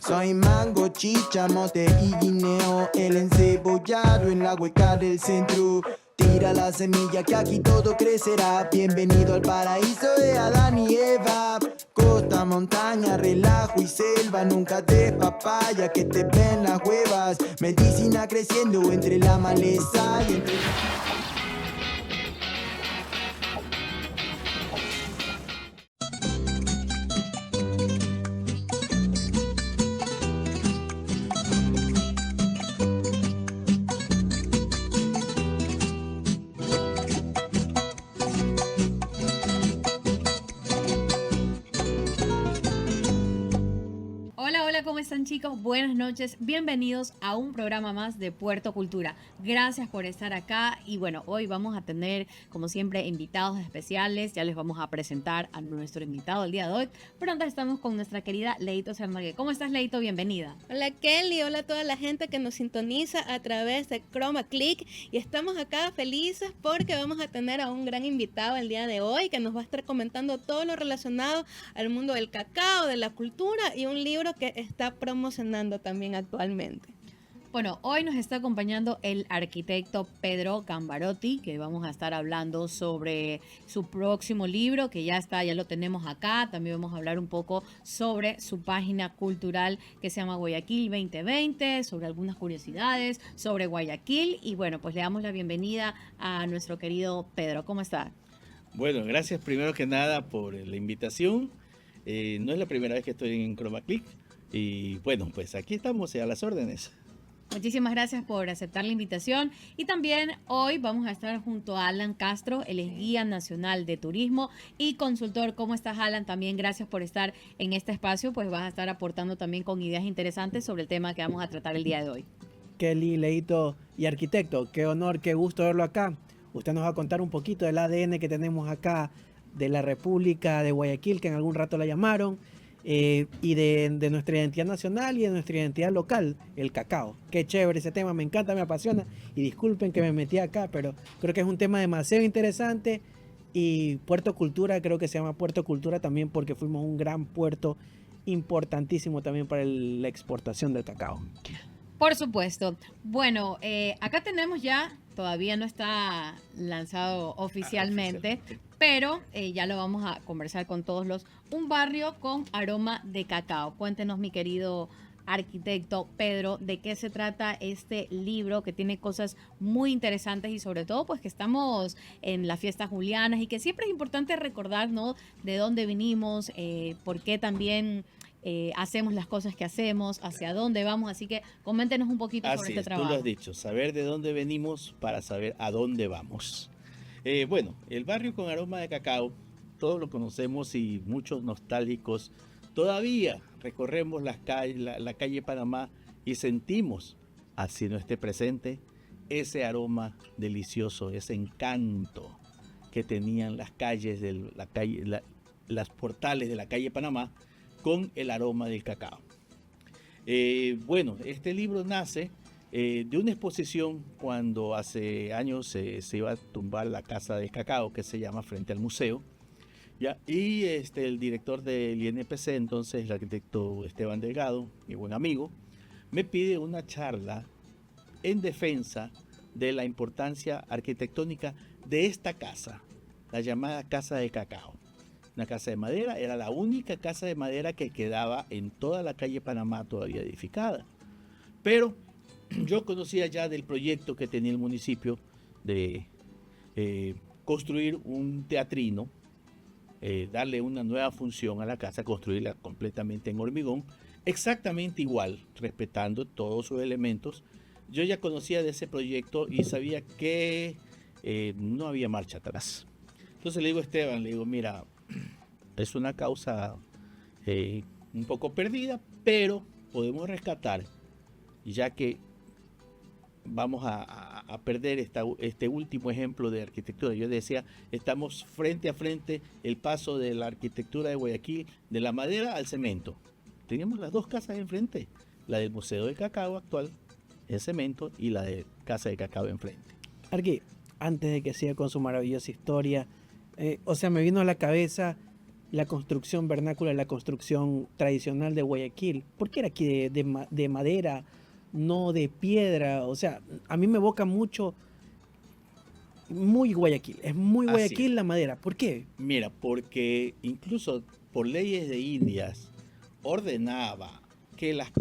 Soy mango, chicha, mote y guineo, el encebollado en la hueca del centro. Tira la semilla que aquí todo crecerá. Bienvenido al paraíso de Adán y Eva. Costa, montaña, relajo y selva. Nunca des papaya que te ven las huevas. Medicina creciendo entre la maleza y entre... Hola, ¿cómo están, chicos? Buenas noches, bienvenidos a un programa más de Puerto Cultura. Gracias por estar acá y bueno, hoy vamos a tener como siempre invitados especiales, ya les vamos a presentar a nuestro invitado el día de hoy, pero antes estamos con nuestra querida Leito Sanmargue. ¿Cómo estás, Leito? Bienvenida. Hola Kelly, hola a toda la gente que nos sintoniza a través de Chroma Click y estamos acá felices porque vamos a tener a un gran invitado el día de hoy que nos va a estar comentando todo lo relacionado al mundo del cacao, de la cultura y un libro que está promocionando también actualmente. Bueno, hoy nos está acompañando el arquitecto Pedro Gambarotti, que vamos a estar hablando sobre su próximo libro, que ya está, ya lo tenemos acá. También vamos a hablar un poco sobre su página cultural que se llama Guayaquil 2020, sobre algunas curiosidades sobre Guayaquil. Y bueno, pues le damos la bienvenida a nuestro querido Pedro. ¿Cómo está? Bueno, gracias primero que nada por la invitación. No es la primera vez que estoy en Chroma Click. Y bueno, pues aquí estamos a las órdenes. Muchísimas gracias por aceptar la invitación y también hoy vamos a estar junto a Alan Castro, él es guía nacional de turismo y consultor. ¿Cómo estás, Alan? También gracias por estar en este espacio, pues vas a estar aportando también con ideas interesantes sobre el tema que vamos a tratar el día de hoy. Kelly, Leito y arquitecto, qué honor, qué gusto verlo acá. Usted nos va a contar un poquito del ADN que tenemos acá de la República de Guayaquil, que en algún rato la llamaron. Y de nuestra identidad nacional y de nuestra identidad local, el cacao. Qué chévere ese tema, me encanta, me apasiona. Y disculpen que me metí acá, pero creo que es un tema demasiado interesante. Y Puerto Cultura, creo que se llama Puerto Cultura también porque fuimos un gran puerto importantísimo también para la exportación del cacao. Por supuesto. Bueno, acá tenemos ya, todavía no está lanzado oficialmente, pero ya lo vamos a conversar con todos un barrio con aroma de cacao. Cuéntenos, mi querido arquitecto Pedro, de qué se trata este libro que tiene cosas muy interesantes y sobre todo pues que estamos en las fiestas julianas y que siempre es importante recordar, ¿no? De dónde vinimos, por qué también hacemos las cosas que hacemos, hacia dónde vamos, así que coméntenos un poquito sobre este trabajo. Tú lo has dicho, saber de dónde venimos para saber a dónde vamos. Bueno, el barrio con aroma de cacao, todos lo conocemos y muchos nostálgicos todavía recorremos las calles, la calle Panamá y sentimos, así no esté presente, ese aroma delicioso, ese encanto que tenían las calles de las portales de la calle Panamá con el aroma del cacao. Bueno, este libro nace de una exposición cuando hace años se iba a tumbar la Casa del Cacao, que se llama frente al museo, ¿ya? Y el director del INPC, entonces el arquitecto Esteban Delgado, mi buen amigo, me pide una charla en defensa de la importancia arquitectónica de esta casa, la llamada Casa del Cacao. Una casa de madera, era la única casa de madera que quedaba en toda la calle Panamá todavía edificada. Pero yo conocía ya del proyecto que tenía el municipio de construir un teatrino, darle una nueva función a la casa, construirla completamente en hormigón, exactamente igual, respetando todos sus elementos. Yo ya conocía de ese proyecto y sabía que no había marcha atrás. Entonces le digo a Esteban, le digo, mira, es una causa un poco perdida, pero podemos rescatar, ya que vamos a perder este último ejemplo de arquitectura. Yo decía, estamos frente a frente el paso de la arquitectura de Guayaquil, de la madera al cemento. Teníamos las dos casas enfrente, la del Museo del Cacao actual, el cemento, y la de Casa de Cacao enfrente. Arqui, antes de que siga con su maravillosa historia, me vino a la cabeza la construcción vernácula, la construcción tradicional de Guayaquil? ¿Por qué era aquí de madera, no de piedra? O sea, a mí me evoca mucho, muy Guayaquil. Es muy Así Guayaquil es. la madera. ¿Por qué? Mira, porque incluso por leyes de Indias ordenaba que las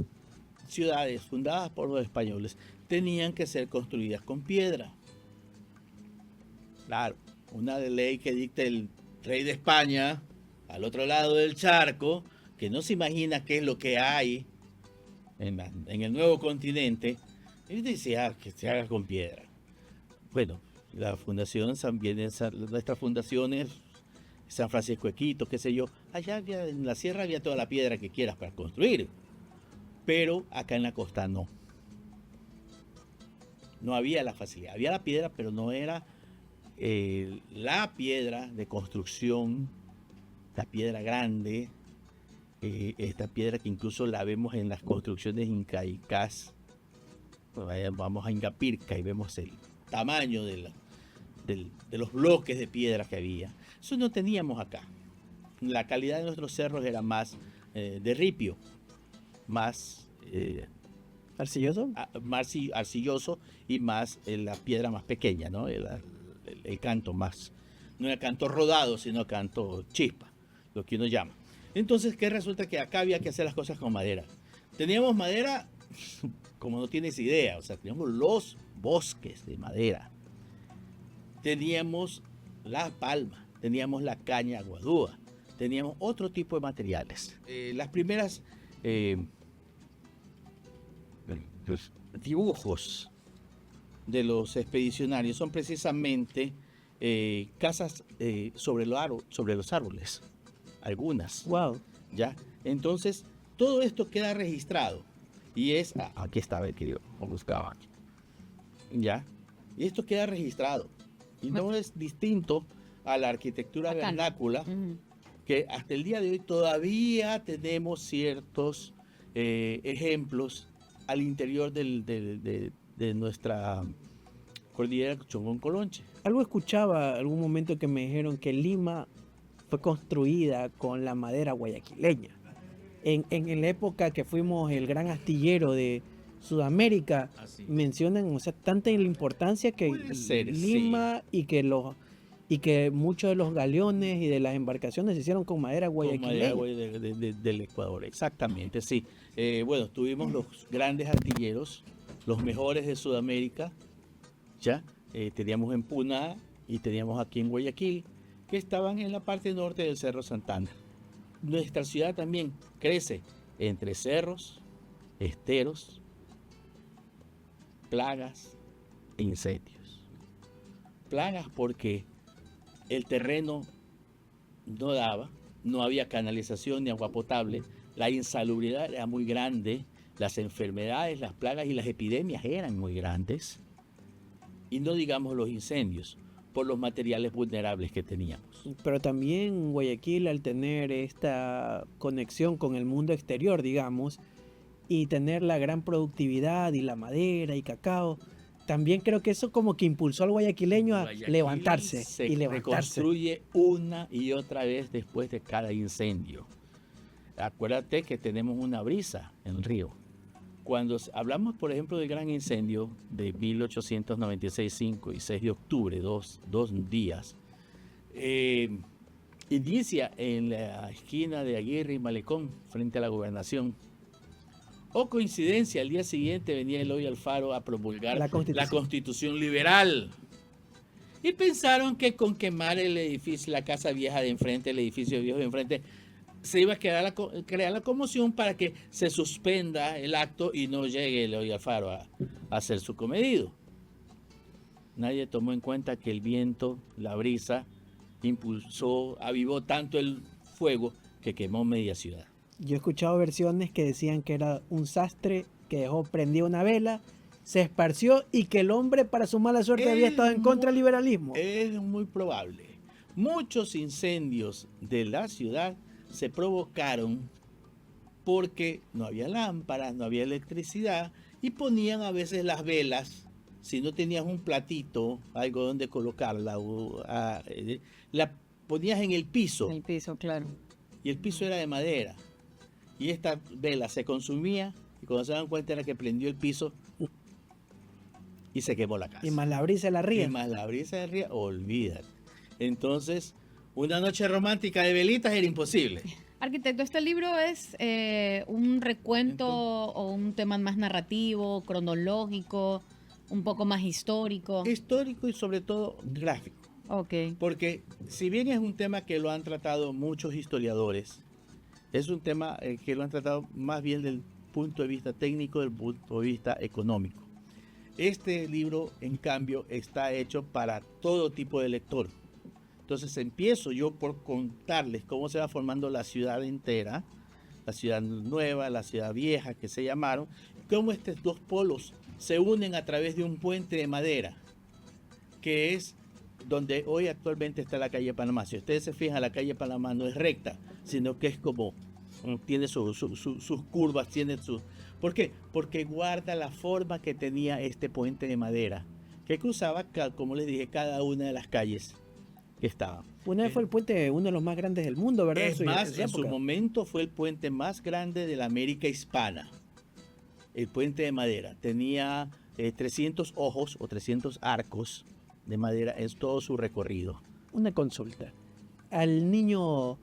ciudades fundadas por los españoles tenían que ser construidas con piedra. Claro, una ley que dicta el rey de España al otro lado del charco, que no se imagina qué es lo que hay en el nuevo continente, y decía que se haga con piedra. Bueno, la fundación también, nuestras fundaciones, San Francisco de Quito, qué sé yo, allá en la sierra había toda la piedra que quieras para construir, pero acá en la costa no. No había la facilidad, había la piedra, pero no era la piedra de construcción, la piedra grande, esta piedra que incluso la vemos en las construcciones incaicás. Vamos a Ingapirca y vemos el tamaño de los bloques de piedra que había. Eso no teníamos acá. La calidad de nuestros cerros era más de ripio, más ¿Arcilloso? arcilloso y más la piedra más pequeña, ¿no? El canto más, no era canto rodado, sino canto chispa, lo que uno llama. Entonces, ¿qué resulta? Que acá había que hacer las cosas con madera. Teníamos madera, como no tienes idea, o sea, teníamos los bosques de madera. Teníamos la palma, teníamos la caña guadúa, teníamos otro tipo de materiales. Las primeras los dibujos de los expedicionarios son precisamente casas sobre los árboles, algunas. Wow. ¿Ya? Entonces, todo esto queda registrado. Y es, aquí está, a ver, querido, lo buscaba aquí. ¿Ya? Y esto queda registrado. Y no es distinto a la arquitectura Acá no. vernácula, Ujú. que hasta el día de hoy todavía tenemos ciertos ejemplos al interior de nuestra cordillera Chongón-Colonche. Algo escuchaba algún momento que me dijeron que Lima fue construida con la madera guayaquileña. En la época que fuimos el gran astillero de Sudamérica, Así. mencionan, o sea, tanta la importancia que Puede ser, Lima y que muchos de los galeones y de las embarcaciones se hicieron con madera Con madera guayaquileña. del Ecuador, exactamente, sí. Bueno, tuvimos los grandes artilleros, los mejores de Sudamérica, ya. Teníamos en Puna y teníamos aquí en Guayaquil, que estaban en la parte norte del Cerro Santana. Nuestra ciudad también crece entre cerros, esteros, plagas e incendios. Plagas porque el terreno no daba, no había canalización ni agua potable, la insalubridad era muy grande, las enfermedades, las plagas y las epidemias eran muy grandes, y no digamos los incendios, por los materiales vulnerables que teníamos. Pero también Guayaquil, al tener esta conexión con el mundo exterior, digamos, y tener la gran productividad y la madera y cacao, también creo que eso como que impulsó al guayaquileño a Guayaquil levantarse se y levantarse. reconstruye una y otra vez después de cada incendio. Acuérdate que tenemos una brisa en el río. Cuando hablamos, por ejemplo, del gran incendio de 1896, 5 y 6 de octubre, dos días, inicia en la esquina de Aguirre y Malecón, frente a la gobernación. O coincidencia, al día siguiente venía Eloy Alfaro a promulgar La Constitución. la Constitución liberal. Y pensaron que con quemar el edificio, la casa vieja de enfrente, el edificio viejo de enfrente, se iba a crear la conmoción para que se suspenda el acto y no llegue Eloy Alfaro a hacer su cometido. Nadie tomó en cuenta que el viento, la brisa, impulsó, avivó tanto el fuego que quemó media ciudad. Yo he escuchado versiones que decían que era un sastre que dejó prendida una vela, se esparció y que el hombre, para su mala suerte, había estado en contra del liberalismo. Es muy probable. Muchos incendios de la ciudad se provocaron porque no había lámparas, no había electricidad y ponían a veces las velas. Si no tenías un platito, algo donde colocarla, la ponías en el piso. En el piso, claro. y el piso era de madera. Y esta vela se consumía y cuando se dan cuenta era que prendió el piso y se quemó la casa. Y más la brisa de la ría. Y más la brisa de ría, olvídate. Entonces, una noche romántica de velitas era imposible. Arquitecto, ¿este libro es un recuento o un tema más narrativo, cronológico, un poco más histórico? Histórico y sobre todo gráfico. Ok. Porque si bien es un tema que lo han tratado muchos historiadores, es un tema que lo han tratado más bien del punto de vista técnico, del punto de vista económico. Este libro, en cambio, está hecho para todo tipo de lector. Entonces empiezo yo por contarles cómo se va formando la ciudad entera, la ciudad nueva, la ciudad vieja que se llamaron, cómo estos dos polos se unen a través de un puente de madera, que es donde hoy actualmente está la calle Panamá. Si ustedes se fijan, la calle Panamá no es recta, sino que es como, tiene sus curvas, tiene sus... ¿Por qué? Porque guarda la forma que tenía este puente de madera, que cruzaba, como les dije, cada una de las calles que estaban. Una vez fue el puente, uno de los más grandes del mundo, ¿verdad? Es más, en su momento fue el puente más grande de la América hispana. El puente de madera. Tenía 300 ojos o 300 arcos de madera en todo su recorrido. Una consulta. Al niño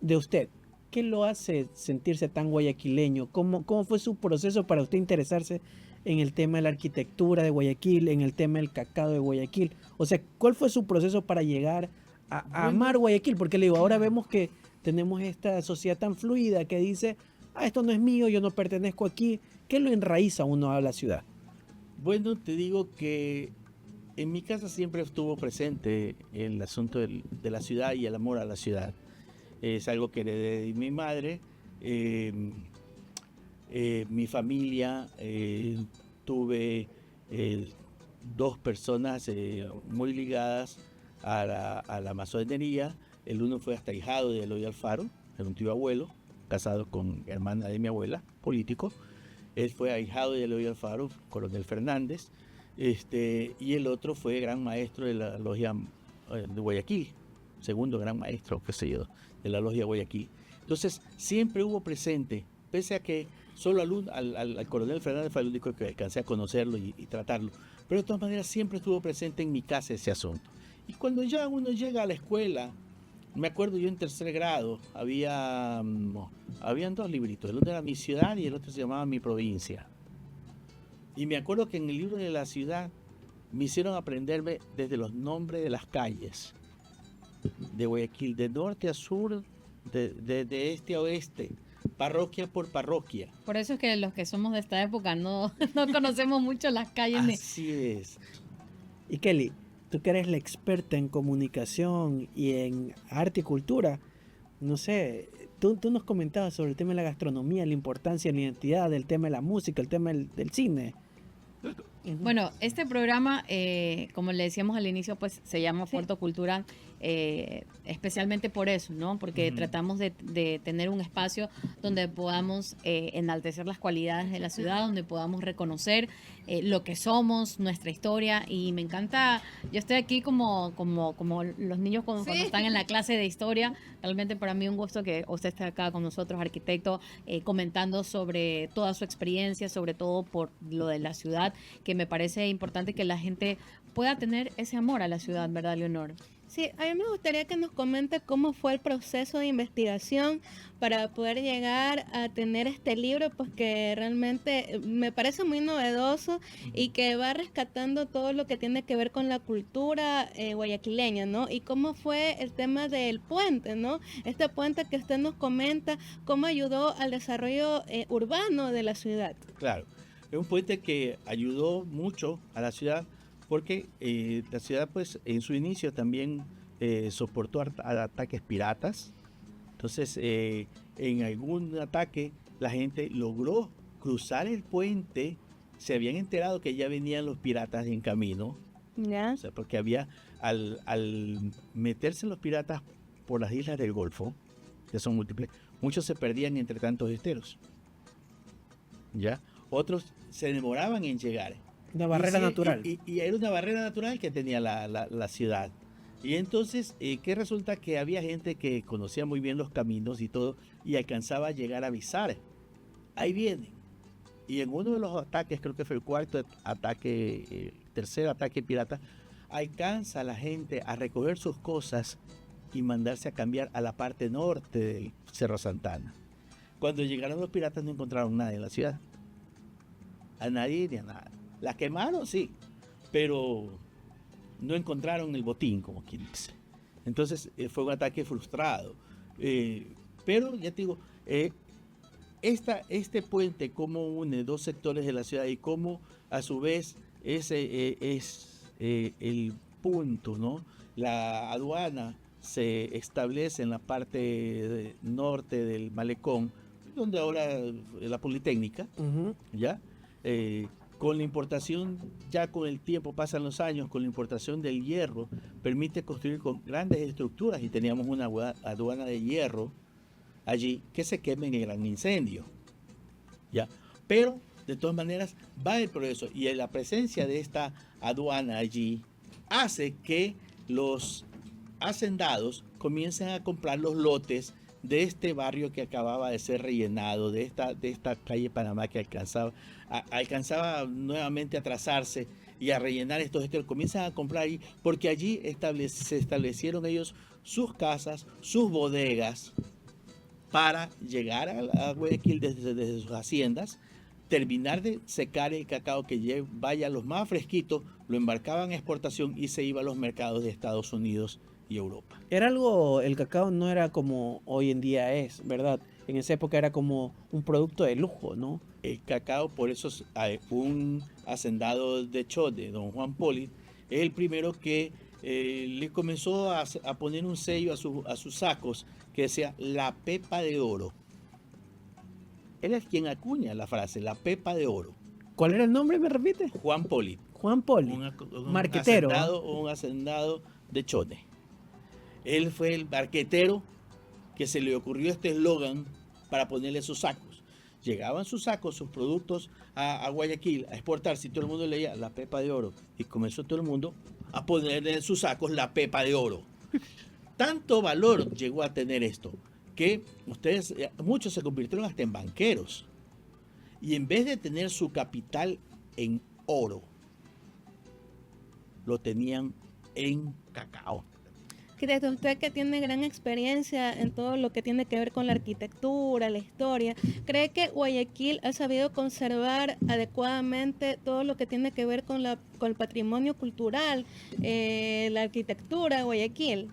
de usted, ¿qué lo hace sentirse tan guayaquileño? ¿Cómo fue su proceso para usted interesarse en el tema de la arquitectura de Guayaquil, en el tema del cacao de Guayaquil? O sea, ¿cuál fue su proceso para llegar a amar Guayaquil? Porque le digo, ahora vemos que tenemos esta sociedad tan fluida que dice, esto no es mío, yo no pertenezco aquí. ¿Qué lo enraiza uno a la ciudad? Bueno, te digo que en mi casa siempre estuvo presente el asunto de la ciudad y el amor a la ciudad. Es algo que heredé de mi madre. Mi familia, tuve dos personas muy ligadas a la masonería. El uno fue hasta hijado de Eloy Alfaro, era un tío abuelo, casado con hermana de mi abuela, político. Él fue ahijado de Eloy Alfaro, coronel Fernández, y el otro fue gran maestro de la logia de Guayaquil, segundo gran maestro, qué sé yo, de la logia de Guayaquil. Entonces, siempre hubo presente, pese a que solo al coronel Fernández fue el único que alcancé a conocerlo y tratarlo, pero de todas maneras siempre estuvo presente en mi casa ese asunto. Y cuando ya uno llega a la escuela, me acuerdo yo en tercer grado, habían dos libritos, el uno era Mi Ciudad y el otro se llamaba Mi Provincia. Y me acuerdo que en el libro de la ciudad me hicieron aprenderme desde los nombres de las calles, de Guayaquil, de norte a sur, de este a oeste, parroquia por parroquia. Por eso es que los que somos de esta época no conocemos mucho las calles. Así es. Y Kelly, tú que eres la experta en comunicación y en arte y cultura, no sé, tú nos comentabas sobre el tema de la gastronomía, la importancia de la identidad, el tema de la música, el tema del cine. Bueno, este programa, como le decíamos al inicio, pues se llama Puerto Cultura, especialmente por eso, ¿no? Porque tratamos de tener un espacio donde podamos enaltecer las cualidades de la ciudad, donde podamos reconocer lo que somos, nuestra historia, y me encanta, yo estoy aquí como los niños cuando están en la clase de historia. Realmente para mí un gusto que usted esté acá con nosotros, arquitecto, comentando sobre toda su experiencia, sobre todo por lo de la ciudad, que me parece importante que la gente pueda tener ese amor a la ciudad, ¿verdad, Leonor? Sí, a mí me gustaría que nos comente cómo fue el proceso de investigación para poder llegar a tener este libro, pues que realmente me parece muy novedoso y que va rescatando todo lo que tiene que ver con la cultura guayaquileña, ¿no? Y cómo fue el tema del puente, ¿no? Este puente que usted nos comenta, cómo ayudó al desarrollo urbano de la ciudad. Claro, es un puente que ayudó mucho a la ciudad porque la ciudad, pues, en su inicio también soportó ataques piratas. Entonces, en algún ataque, la gente logró cruzar el puente. Se habían enterado que ya venían los piratas en camino. ¿Ya? O sea, porque había, al meterse los piratas por las islas del Golfo, que son múltiples, muchos se perdían entre tantos esteros. ¿Ya? Otros se demoraban en llegar. Una barrera natural. Y era una barrera natural que tenía la ciudad. Y entonces, ¿qué resulta? Que había gente que conocía muy bien los caminos y todo, y alcanzaba a llegar a avisar. Ahí vienen. Y en uno de los ataques, creo que fue el cuarto ataque, tercer ataque pirata, alcanza la gente a recoger sus cosas y mandarse a cambiar a la parte norte del Cerro Santana. Cuando llegaron los piratas no encontraron nada en la ciudad. A nadie ni a nada. La quemaron, sí, pero no encontraron el botín, como quien dice. Entonces fue un ataque frustrado. Pero ya te digo, este puente cómo une dos sectores de la ciudad y cómo a su vez ese es el punto, ¿no? La aduana se establece en la parte norte del malecón, donde ahora la Politécnica, ¿ya? Con la importación, ya con el tiempo, pasan los años, con la importación del hierro, permite construir con grandes estructuras y teníamos una aduana de hierro allí que se quema en el gran incendio, ¿ya? Pero, de todas maneras, va el progreso y la presencia de esta aduana allí hace que los hacendados comiencen a comprar los lotes de este barrio que acababa de ser rellenado, de esta calle Panamá que alcanzaba nuevamente a trazarse y a rellenar estos esteros. Comienzan a comprar ahí porque allí se establecieron ellos sus casas, sus bodegas, para llegar a Guayaquil desde sus haciendas, terminar de secar el cacao que vaya a los más fresquitos, lo embarcaban a exportación y se iba a los mercados de Estados Unidos y Europa. El cacao no era como hoy en día es, ¿verdad? En esa época era como un producto de lujo, ¿no? El cacao, por eso un hacendado de Chote, don Juan Poli, es el primero que le comenzó a poner un sello a sus sacos que decía la pepa de oro. Él es quien acuña la frase, la pepa de oro. ¿Cuál era el nombre, me repite? Juan Poli. Juan Poli, marquetero. Un hacendado de Chote. Él fue el marquetero que se le ocurrió este eslogan para ponerle sus sacos. Llegaban sus sacos, sus productos a Guayaquil a exportar, si todo el mundo leía la pepa de oro, y comenzó todo el mundo a ponerle en sus sacos la pepa de oro. Tanto valor llegó a tener esto, que muchos se convirtieron hasta en banqueros. Y en vez de tener su capital en oro, lo tenían en cacao. Desde usted que tiene gran experiencia en todo lo que tiene que ver con la arquitectura, la historia, ¿cree que Guayaquil ha sabido conservar adecuadamente todo lo que tiene que ver con el patrimonio cultural, la arquitectura de Guayaquil?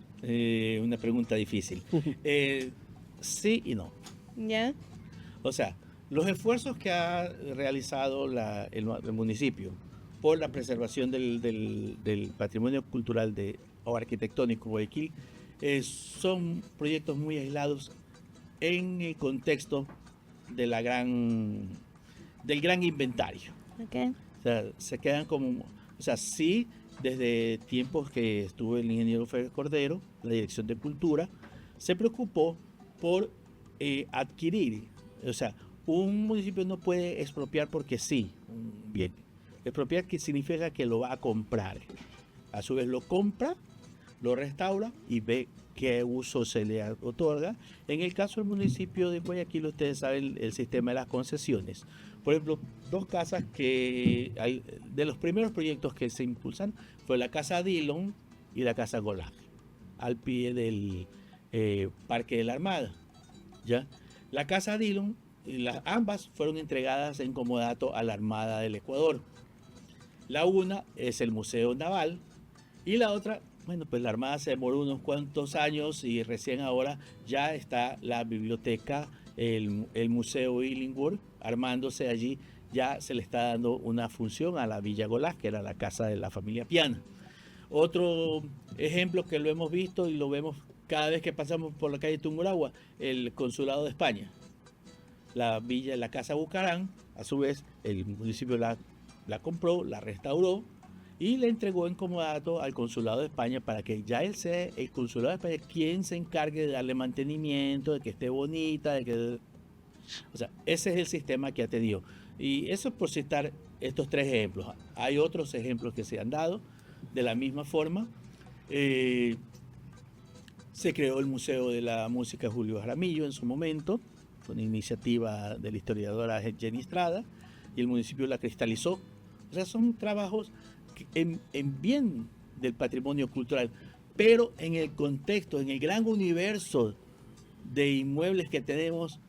Una pregunta difícil. Sí y no. ¿Ya? O sea, los esfuerzos que ha realizado el municipio por la preservación del patrimonio cultural o arquitectónico Guayaquil son proyectos muy aislados en el contexto del gran inventario. Okay. O sea, se quedan sí, desde tiempos que estuvo el ingeniero Félix Cordero, la Dirección de Cultura, se preocupó por adquirir. O sea, un municipio no puede expropiar porque sí, un bien. Expropiar que significa que lo va a comprar. A su vez lo compra, lo restaura y ve qué uso se le otorga. En el caso del municipio de Guayaquil, ustedes saben el sistema de las concesiones. Por ejemplo, dos casas de los primeros proyectos que se impulsan fue la Casa Dillon y la Casa Golaj, al pie del Parque de la Armada. ¿Ya? La Casa Dillon, ambas fueron entregadas en comodato a la Armada del Ecuador. La una es el Museo Naval y la otra, bueno, pues la Armada se demoró unos cuantos años y recién ahora ya está la biblioteca, el Museo Illingworth armándose allí. Ya se le está dando una función a la Villa Golaj, que era la casa de la familia Piana. Otro ejemplo que lo hemos visto y lo vemos cada vez que pasamos por la calle Tungurahua, el Consulado de España. La Casa Bucarán, a su vez, el municipio la compró, la restauró y le entregó en comodato al Consulado de España para que ya él sea el Consulado de España quien se encargue de darle mantenimiento, de que esté bonita, o sea, ese es el sistema que ha tenido. Y eso es por citar estos tres ejemplos. Hay otros ejemplos que se han dado de la misma forma. Se creó el Museo de la Música Julio Jaramillo en su momento, con iniciativa de la historiadora Jenny Estrada, y el municipio la cristalizó. O sea, son trabajos en bien del patrimonio cultural, pero en el contexto, en el gran universo de inmuebles que tenemos,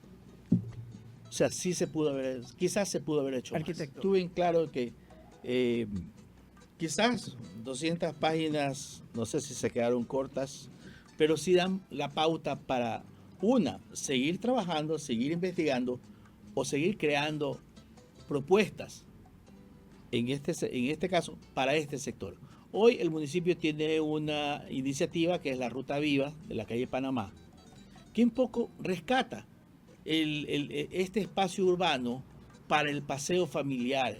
o sea, sí se pudo haber, quizás se pudo haber hecho más. Arquitecto. Tuve en claro que quizás 200 páginas, no sé si se quedaron cortas, pero sí dan la pauta para, seguir trabajando, seguir investigando o seguir creando propuestas, en este caso, para este sector. Hoy el municipio tiene una iniciativa que es la Ruta Viva de la calle Panamá, que un poco rescata este espacio urbano para el paseo familiar.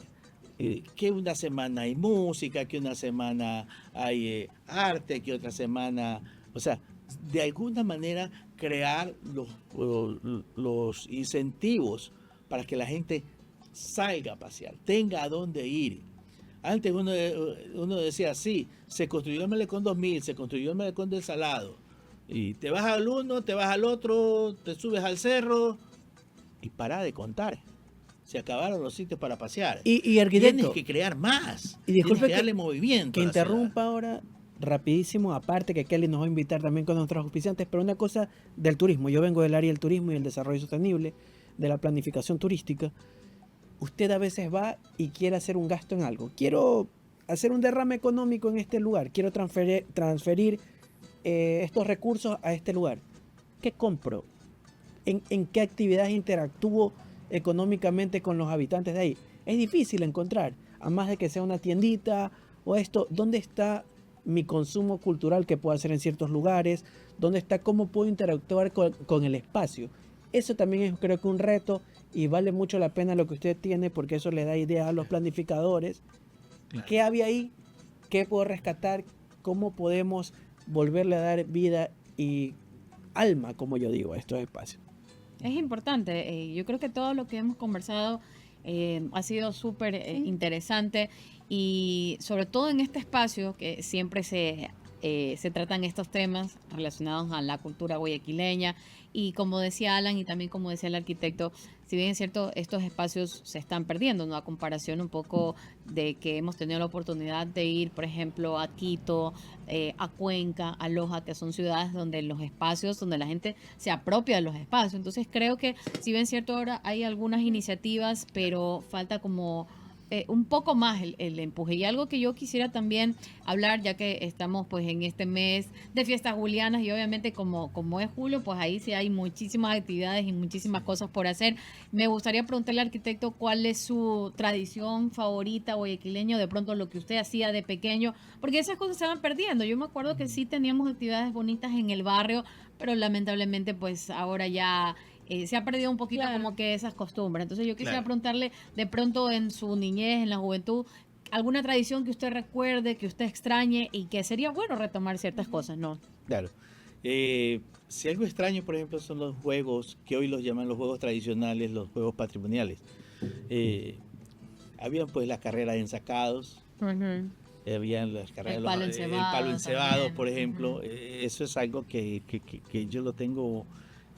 Que una semana hay música, que una semana hay arte, que otra semana, o sea, de alguna manera crear los incentivos para que la gente salga a pasear, tenga a dónde ir. Antes uno decía, sí, se construyó el Malecón 2000, se construyó el Malecón del Salado, y te vas al uno, te vas al otro, te subes al cerro, y para de contar. Se acabaron los sitios para pasear. Y arquitecto, Tienes que crear más. y disculpe Tienes que darle movimiento. que a la ciudad. interrumpa ahora rapidísimo, aparte que Kelly nos va a invitar también con nuestros auspiciantes, pero una cosa del turismo. Yo vengo del área del turismo y el desarrollo sostenible, de la planificación turística. Usted a veces va y quiere hacer un gasto en algo. Quiero hacer un derrame económico en este lugar. Quiero transferir estos recursos a este lugar. ¿Qué compro? ¿En qué actividades interactúo económicamente con los habitantes de ahí? Es difícil encontrar, a más de que sea una tiendita o esto. ¿Dónde está mi consumo cultural que puedo hacer en ciertos lugares? ¿Dónde está cómo puedo interactuar con el espacio? Eso también es, creo que, un reto, y vale mucho la pena lo que usted tiene, porque eso le da idea a los planificadores. Claro. ¿Qué había ahí? ¿Qué puedo rescatar? ¿Cómo podemos volverle a dar vida y alma, como yo digo, a estos espacios? Es importante. Yo creo que todo lo que hemos conversado ha sido súper interesante, y sobre todo en este espacio que siempre se tratan estos temas relacionados a la cultura guayaquileña, y como decía Alan y también como decía el arquitecto, si bien es cierto, estos espacios se están perdiendo, ¿no? A comparación un poco de que hemos tenido la oportunidad de ir, por ejemplo, a Quito, a Cuenca, a Loja, que son ciudades donde los espacios, donde la gente se apropia de los espacios. Entonces creo que, si bien es cierto, ahora hay algunas iniciativas, pero falta como un poco más el empuje. Y algo que yo quisiera también hablar, ya que estamos pues en este mes de fiestas julianas, y obviamente como es julio, pues ahí sí hay muchísimas actividades y muchísimas cosas por hacer. Me gustaría preguntarle al arquitecto cuál es su tradición favorita guayaquileño, de pronto lo que usted hacía de pequeño, porque esas cosas se van perdiendo. Yo me acuerdo que sí teníamos actividades bonitas en el barrio, pero lamentablemente pues ahora ya se ha perdido un poquito, Claro. como que esas costumbres. Entonces yo quisiera Claro. preguntarle, de pronto en su niñez, en la juventud, alguna tradición que usted recuerde, que usted extrañe, y que sería bueno retomar ciertas cosas, ¿no? Claro. Si algo extraño, por ejemplo, son los juegos que hoy los llaman los juegos tradicionales, los juegos patrimoniales. Habían pues las carreras en sacados, habían las carreras, El palo el encebado palo encebado, también. por ejemplo. Ujú. Eso es algo que yo lo tengo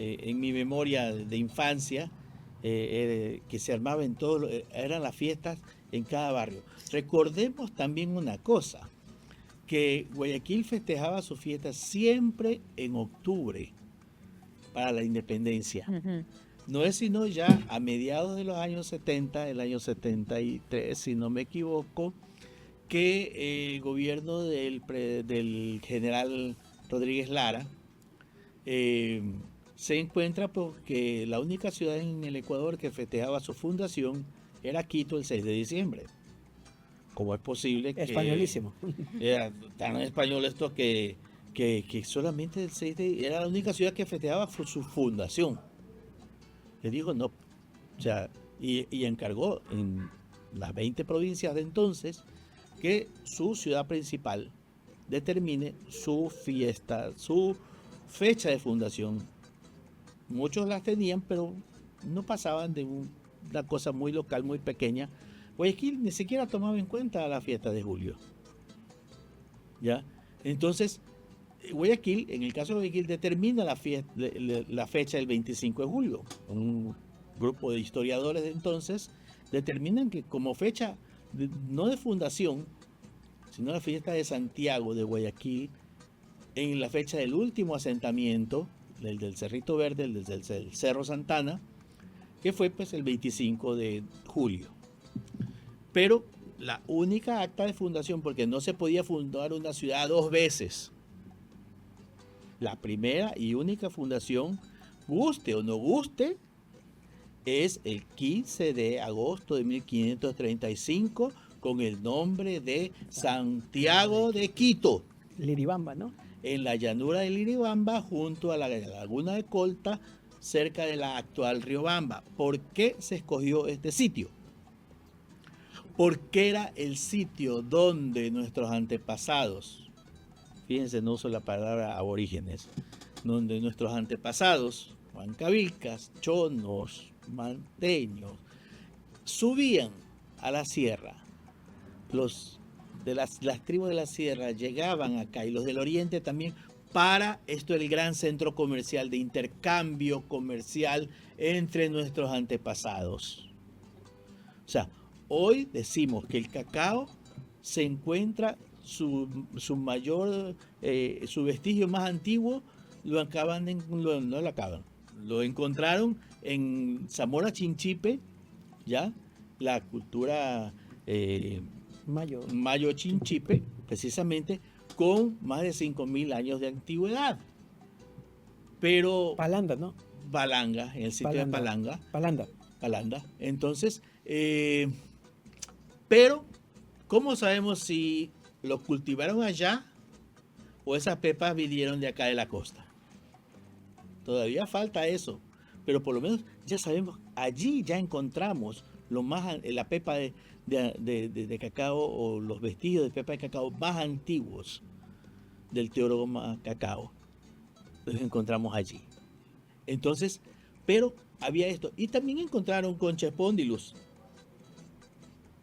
en mi memoria de infancia, que se armaba en todos, eran las fiestas en cada barrio. Recordemos también una cosa, que Guayaquil festejaba sus fiestas siempre en octubre para la independencia. Ujú. No es sino ya a mediados de los años 70, el año 73, si no me equivoco, que el gobierno del general Rodríguez Lara se encuentra porque la única ciudad en el Ecuador que festejaba su fundación era Quito el 6 de diciembre. ¿Cómo es posible que... Españolísimo. Era tan español esto que solamente el 6 de... Era la única ciudad que festejaba su fundación. Le dijo no. O sea, y encargó en las 20 provincias de entonces que su ciudad principal determine su fiesta, su fecha de fundación. Muchos las tenían, pero no pasaban de una cosa muy local, muy pequeña. Guayaquil ni siquiera tomaba en cuenta la fiesta de julio. ¿Ya? Entonces, Guayaquil, en el caso de Guayaquil, determina la fecha del 25 de julio. Un grupo de historiadores de entonces determinan que como fecha, no de fundación, sino la fiesta de Santiago de Guayaquil, en la fecha del último asentamiento, el del Cerrito Verde, el del Cerro Santana, que fue pues el 25 de julio. Pero la única acta de fundación, porque no se podía fundar una ciudad dos veces, la primera y única fundación, guste o no guste, es el 15 de agosto de 1535 con el nombre de Santiago de Quito, Liribamba, ¿no? en la llanura de Liribamba, junto a la laguna de Colta, cerca de la actual Riobamba. ¿Por qué se escogió este sitio? Porque era el sitio donde nuestros antepasados, fíjense, no uso la palabra aborígenes, donde nuestros antepasados, huancavilcas, chonos, manteños, subían a la sierra. Los de las tribus de la sierra llegaban acá, y los del oriente también, para esto el gran centro comercial, de intercambio comercial entre nuestros antepasados. O sea, hoy decimos que el cacao se encuentra su vestigio más antiguo, lo encontraron en Zamora Chinchipe, ya, la cultura Mayo Chinchipe, precisamente, con más de 5.000 años de antigüedad. Pero Palanda, ¿no? Palanga, en el sitio de Palanga. Palanda. Entonces, pero, ¿cómo sabemos si lo cultivaron allá o esas pepas vinieron de acá de la costa? Todavía falta eso, pero por lo menos ya sabemos, allí ya encontramos la pepa de cacao, o los vestigios de pepa de cacao más antiguos del teoroma cacao. Los encontramos allí. Entonces, pero había esto. Y también encontraron concha espondylus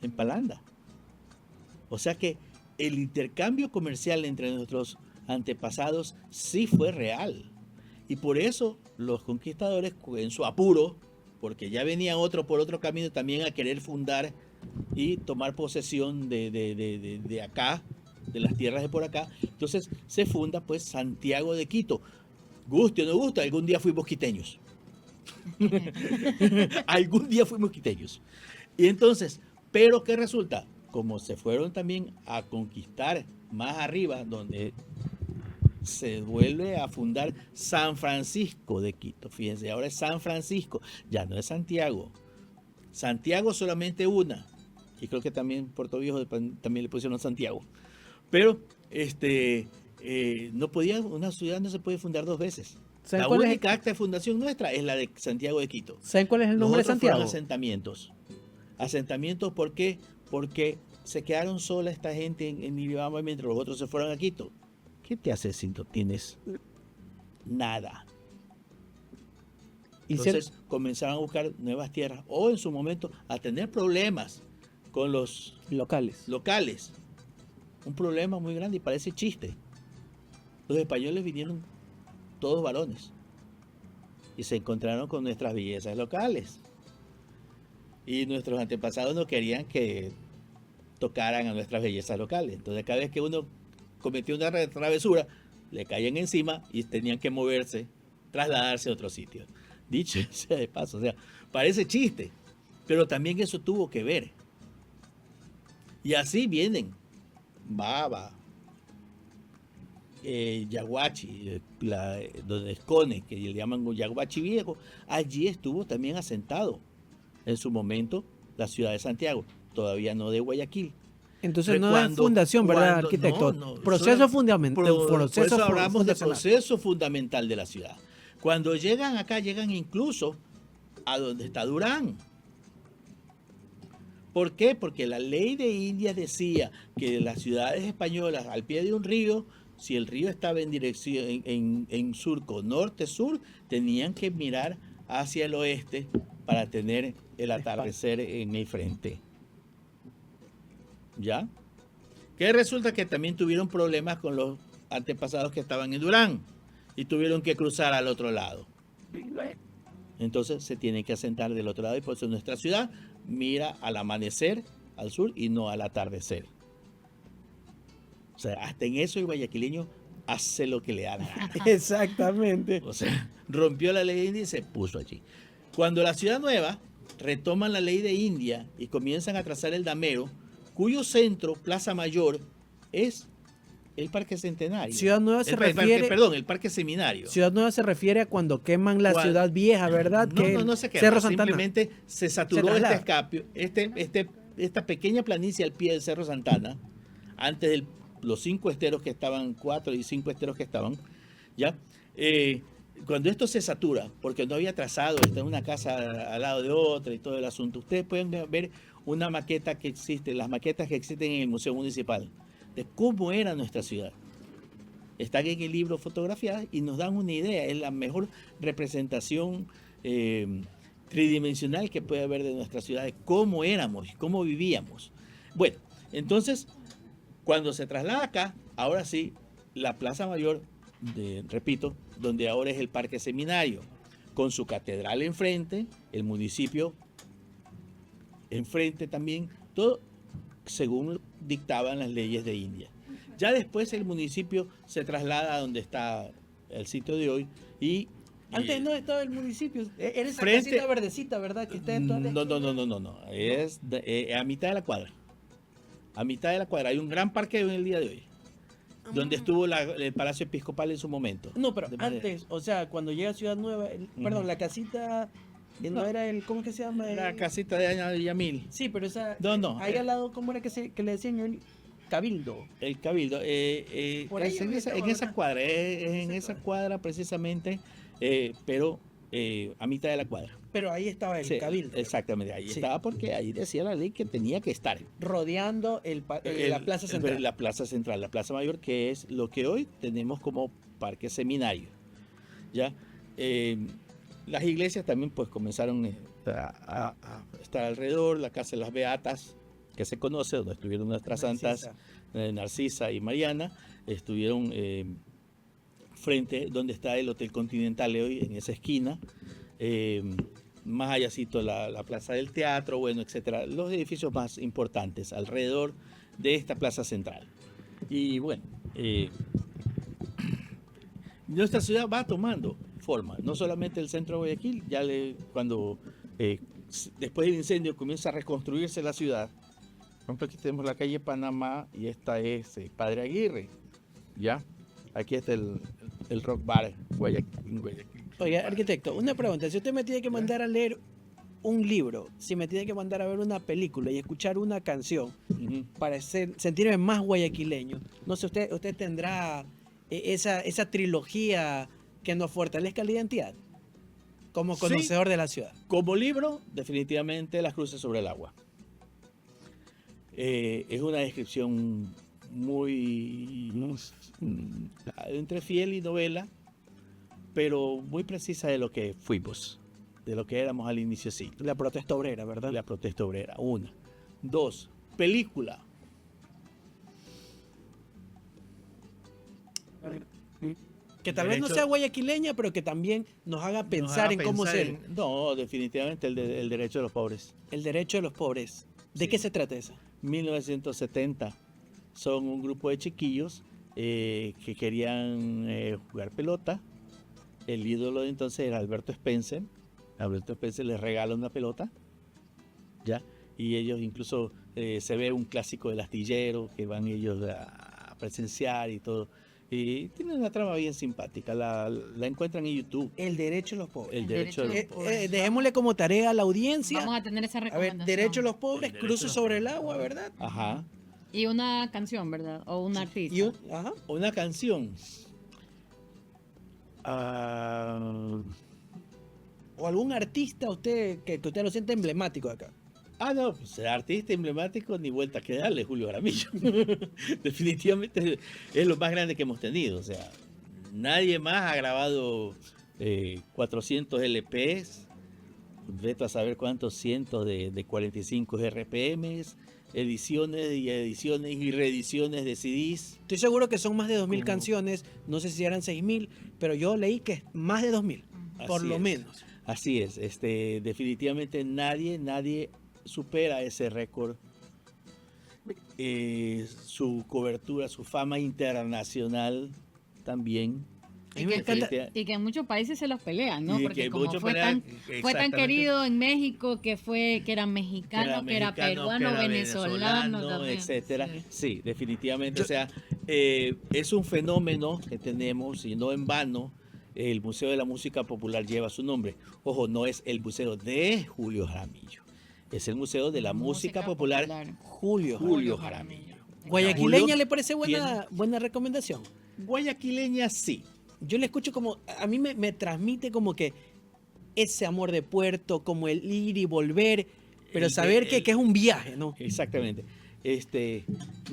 en Palanda. O sea que el intercambio comercial entre nuestros antepasados sí fue real. Y por eso los conquistadores, en su apuro, porque ya venía otro por otro camino también a querer fundar y tomar posesión de acá, de las tierras de por acá, entonces se funda pues Santiago de Quito. Guste o no guste, algún día fuimos quiteños. Algún día fuimos quiteños. Y entonces, pero ¿qué resulta? Como se fueron también a conquistar más arriba, donde se vuelve a fundar San Francisco de Quito. Fíjense, ahora es San Francisco, ya no es Santiago. Santiago solamente una. Y creo que también Puerto Viejo también le pusieron Santiago. Pero no podía, una ciudad no se puede fundar dos veces. La única acta de fundación nuestra es la de Santiago de Quito. ¿Saben cuál es el nombre de Santiago? Fueron asentamientos. Asentamientos, ¿por qué? Porque se quedaron sola esta gente en Iribamba mientras los otros se fueron a Quito. ¿Qué te hace si no tienes nada? Entonces comenzaron a buscar nuevas tierras, o en su momento a tener problemas con los locales. Un problema muy grande, y parece chiste. Los españoles vinieron todos varones y se encontraron con nuestras bellezas locales. Y nuestros antepasados no querían que tocaran a nuestras bellezas locales. Entonces cada vez que uno cometía una travesura, le caían encima y tenían que moverse, trasladarse a otro sitio. Dicho sea de paso, o sea, parece chiste, pero también eso tuvo que ver. Y así vienen Baba, Yaguachi, donde Escone, que le llaman Yaguachi Viejo, allí estuvo también asentado en su momento la ciudad de Santiago, todavía no de Guayaquil. Entonces no es fundación, ¿verdad, arquitecto? Proceso fundamental. Por eso hablamos de proceso fundamental de la ciudad. Cuando llegan acá, llegan incluso a donde está Durán. ¿Por qué? Porque la ley de Indias decía que las ciudades españolas al pie de un río, si el río estaba en dirección en surco, norte-sur, tenían que mirar hacia el oeste para tener el atardecer en el frente. ¿Ya? Que resulta que también tuvieron problemas con los antepasados que estaban en Durán y tuvieron que cruzar al otro lado. Entonces se tienen que asentar del otro lado y por eso nuestra ciudad mira al amanecer al sur y no al atardecer. O sea, hasta en eso el guayaquileño hace lo que le da la gana. Exactamente. O sea, rompió la ley de India y se puso allí. Cuando la ciudad nueva retoman la ley de India y comienzan a trazar el damero, cuyo centro, Plaza Mayor, es el Parque Centenario. Ciudad Nueva se refiere... Perdón, el Parque Seminario. Ciudad Nueva se refiere a cuando queman la ciudad vieja, ¿verdad? No se quema, Cerro Santana. simplemente se saturó Se este traslada. escapio, esta pequeña planicie al pie del Cerro Santana, antes de los 5 esteros que estaban, 4 y 5 esteros que estaban, ¿ya? Cuando esto se satura, porque no había trazado, está en una casa al lado de otra y todo el asunto, ustedes pueden ver una maqueta que existe, las maquetas que existen en el Museo Municipal, de cómo era nuestra ciudad. Están en el libro fotografiadas y nos dan una idea, es la mejor representación tridimensional que puede haber de nuestra ciudad, de cómo éramos, cómo vivíamos. Bueno, entonces, cuando se traslada acá, ahora sí, la Plaza Mayor, repito, donde ahora es el Parque Seminario, con su catedral enfrente, el municipio enfrente también, todo según dictaban las leyes de India. Ya después el municipio se traslada a donde está el sitio de hoy y... Antes no estaba el municipio, era esa frente- casita verdecita, ¿verdad? Que está en toda la No, es a mitad de la cuadra. A mitad de la cuadra hay un gran parqueo en el día de hoy, donde estuvo el Palacio Episcopal en su momento. No, pero De madera. antes, o sea, cuando llega a Ciudad Nueva, perdón, la casita, no era el, ¿cómo es que se llama? La casita de Ana Villamil, Sí, pero esa, No, ahí al lado, ¿cómo era que le decían el Cabildo? el Cabildo, Por ahí es en esa ¿verdad? cuadra, es en esa cuadra precisamente, pero a mitad de la cuadra. Pero ahí estaba el Sí, Cabildo. exactamente, ahí Sí. estaba porque ahí decía la ley que tenía que estar. Rodeando la Plaza Central. La Plaza Central, la Plaza Mayor, que es lo que hoy tenemos como Parque Seminario. ¿Ya? Las iglesias también pues comenzaron a estar alrededor, la Casa de las Beatas, que se conoce, donde estuvieron nuestras santas, Narcisa y Mariana, estuvieron frente donde está el Hotel Continental hoy, en esa esquina. Más allácito la Plaza del Teatro, bueno, etcétera, los edificios más importantes alrededor de esta plaza central. Y bueno, nuestra ciudad va tomando forma, no solamente el centro de Guayaquil, cuando después del incendio comienza a reconstruirse la ciudad. Por ejemplo, aquí tenemos la calle Panamá y esta es Padre Aguirre, ¿ya? Aquí está el Rock Bar en Guayaquil. Oiga, arquitecto, una pregunta. Si usted me tiene que mandar a leer un libro, si me tiene que mandar a ver una película y escuchar una canción Ujú. para sentirme más guayaquileño, no sé, usted tendrá esa trilogía que nos fortalezca la identidad como Sí. conocedor de la ciudad. Como libro, definitivamente Las Cruces sobre el Agua. Es una descripción muy entre fiel y novela, pero muy precisa de lo que fuimos, de lo que éramos al inicio, sí. La protesta obrera, ¿verdad? La protesta obrera, una. Dos, película. Que tal vez no Derecho- sea guayaquileña, pero que también nos haga pensar en cómo ser No, definitivamente el derecho de los pobres. el derecho de los pobres. ¿De Sí. qué se trata esa? 1970. Son un grupo de chiquillos que querían jugar pelota. El ídolo de entonces era Alberto Spencer. Alberto Spencer les regala una pelota, ¿ya? Y ellos incluso se ve un clásico del astillero que van ellos a presenciar y todo. Y tiene una trama bien simpática. La encuentran en YouTube. El derecho de los pobres. El derecho de los pobres. Dejémosle como tarea a la audiencia. Vamos a tener esa A ver, recomendación. derecho de los pobres, El derecho cruce de los sobre el agua, ¿verdad? Ajá. Y una canción, ¿verdad? O un artista. Ajá. Una canción. Ah, O algún artista usted que usted lo siente emblemático acá. no, pues el artista emblemático ni vuelta que darle, Julio Jaramillo. Definitivamente es lo más grande que hemos tenido. O sea, nadie más ha grabado 400 LPs veto a saber cuántos cientos de 45 RPMs, ediciones y ediciones y reediciones de CDs. Estoy seguro que son más de 2000 Como- canciones, no sé si eran 6000, pero yo leí que es más de 2000, por Así lo es. menos. Así es, definitivamente nadie supera ese récord. Su cobertura, su fama internacional también. A mí me encanta. Y que en muchos países se los pelean, ¿no? Y Porque que como muchos fue pelean, tan exactamente. querido en México, que era mexicano, que era peruano, que era venezolano también. etcétera. Sí. Sí, definitivamente. Yo- O sea, es un fenómeno que tenemos y no en vano. El Museo de la Música Popular lleva su nombre. Ojo, no es el Museo de Julio Jaramillo. Es el Museo de la Música Popular Julio. Julio Jaramillo. Guayaquileña Julio le parece buena recomendación. Guayaquileña sí. Yo le escucho como, a mí me transmite como que ese amor de puerto, como el ir y volver, pero El de- saber que el- es un viaje, ¿no? Exactamente.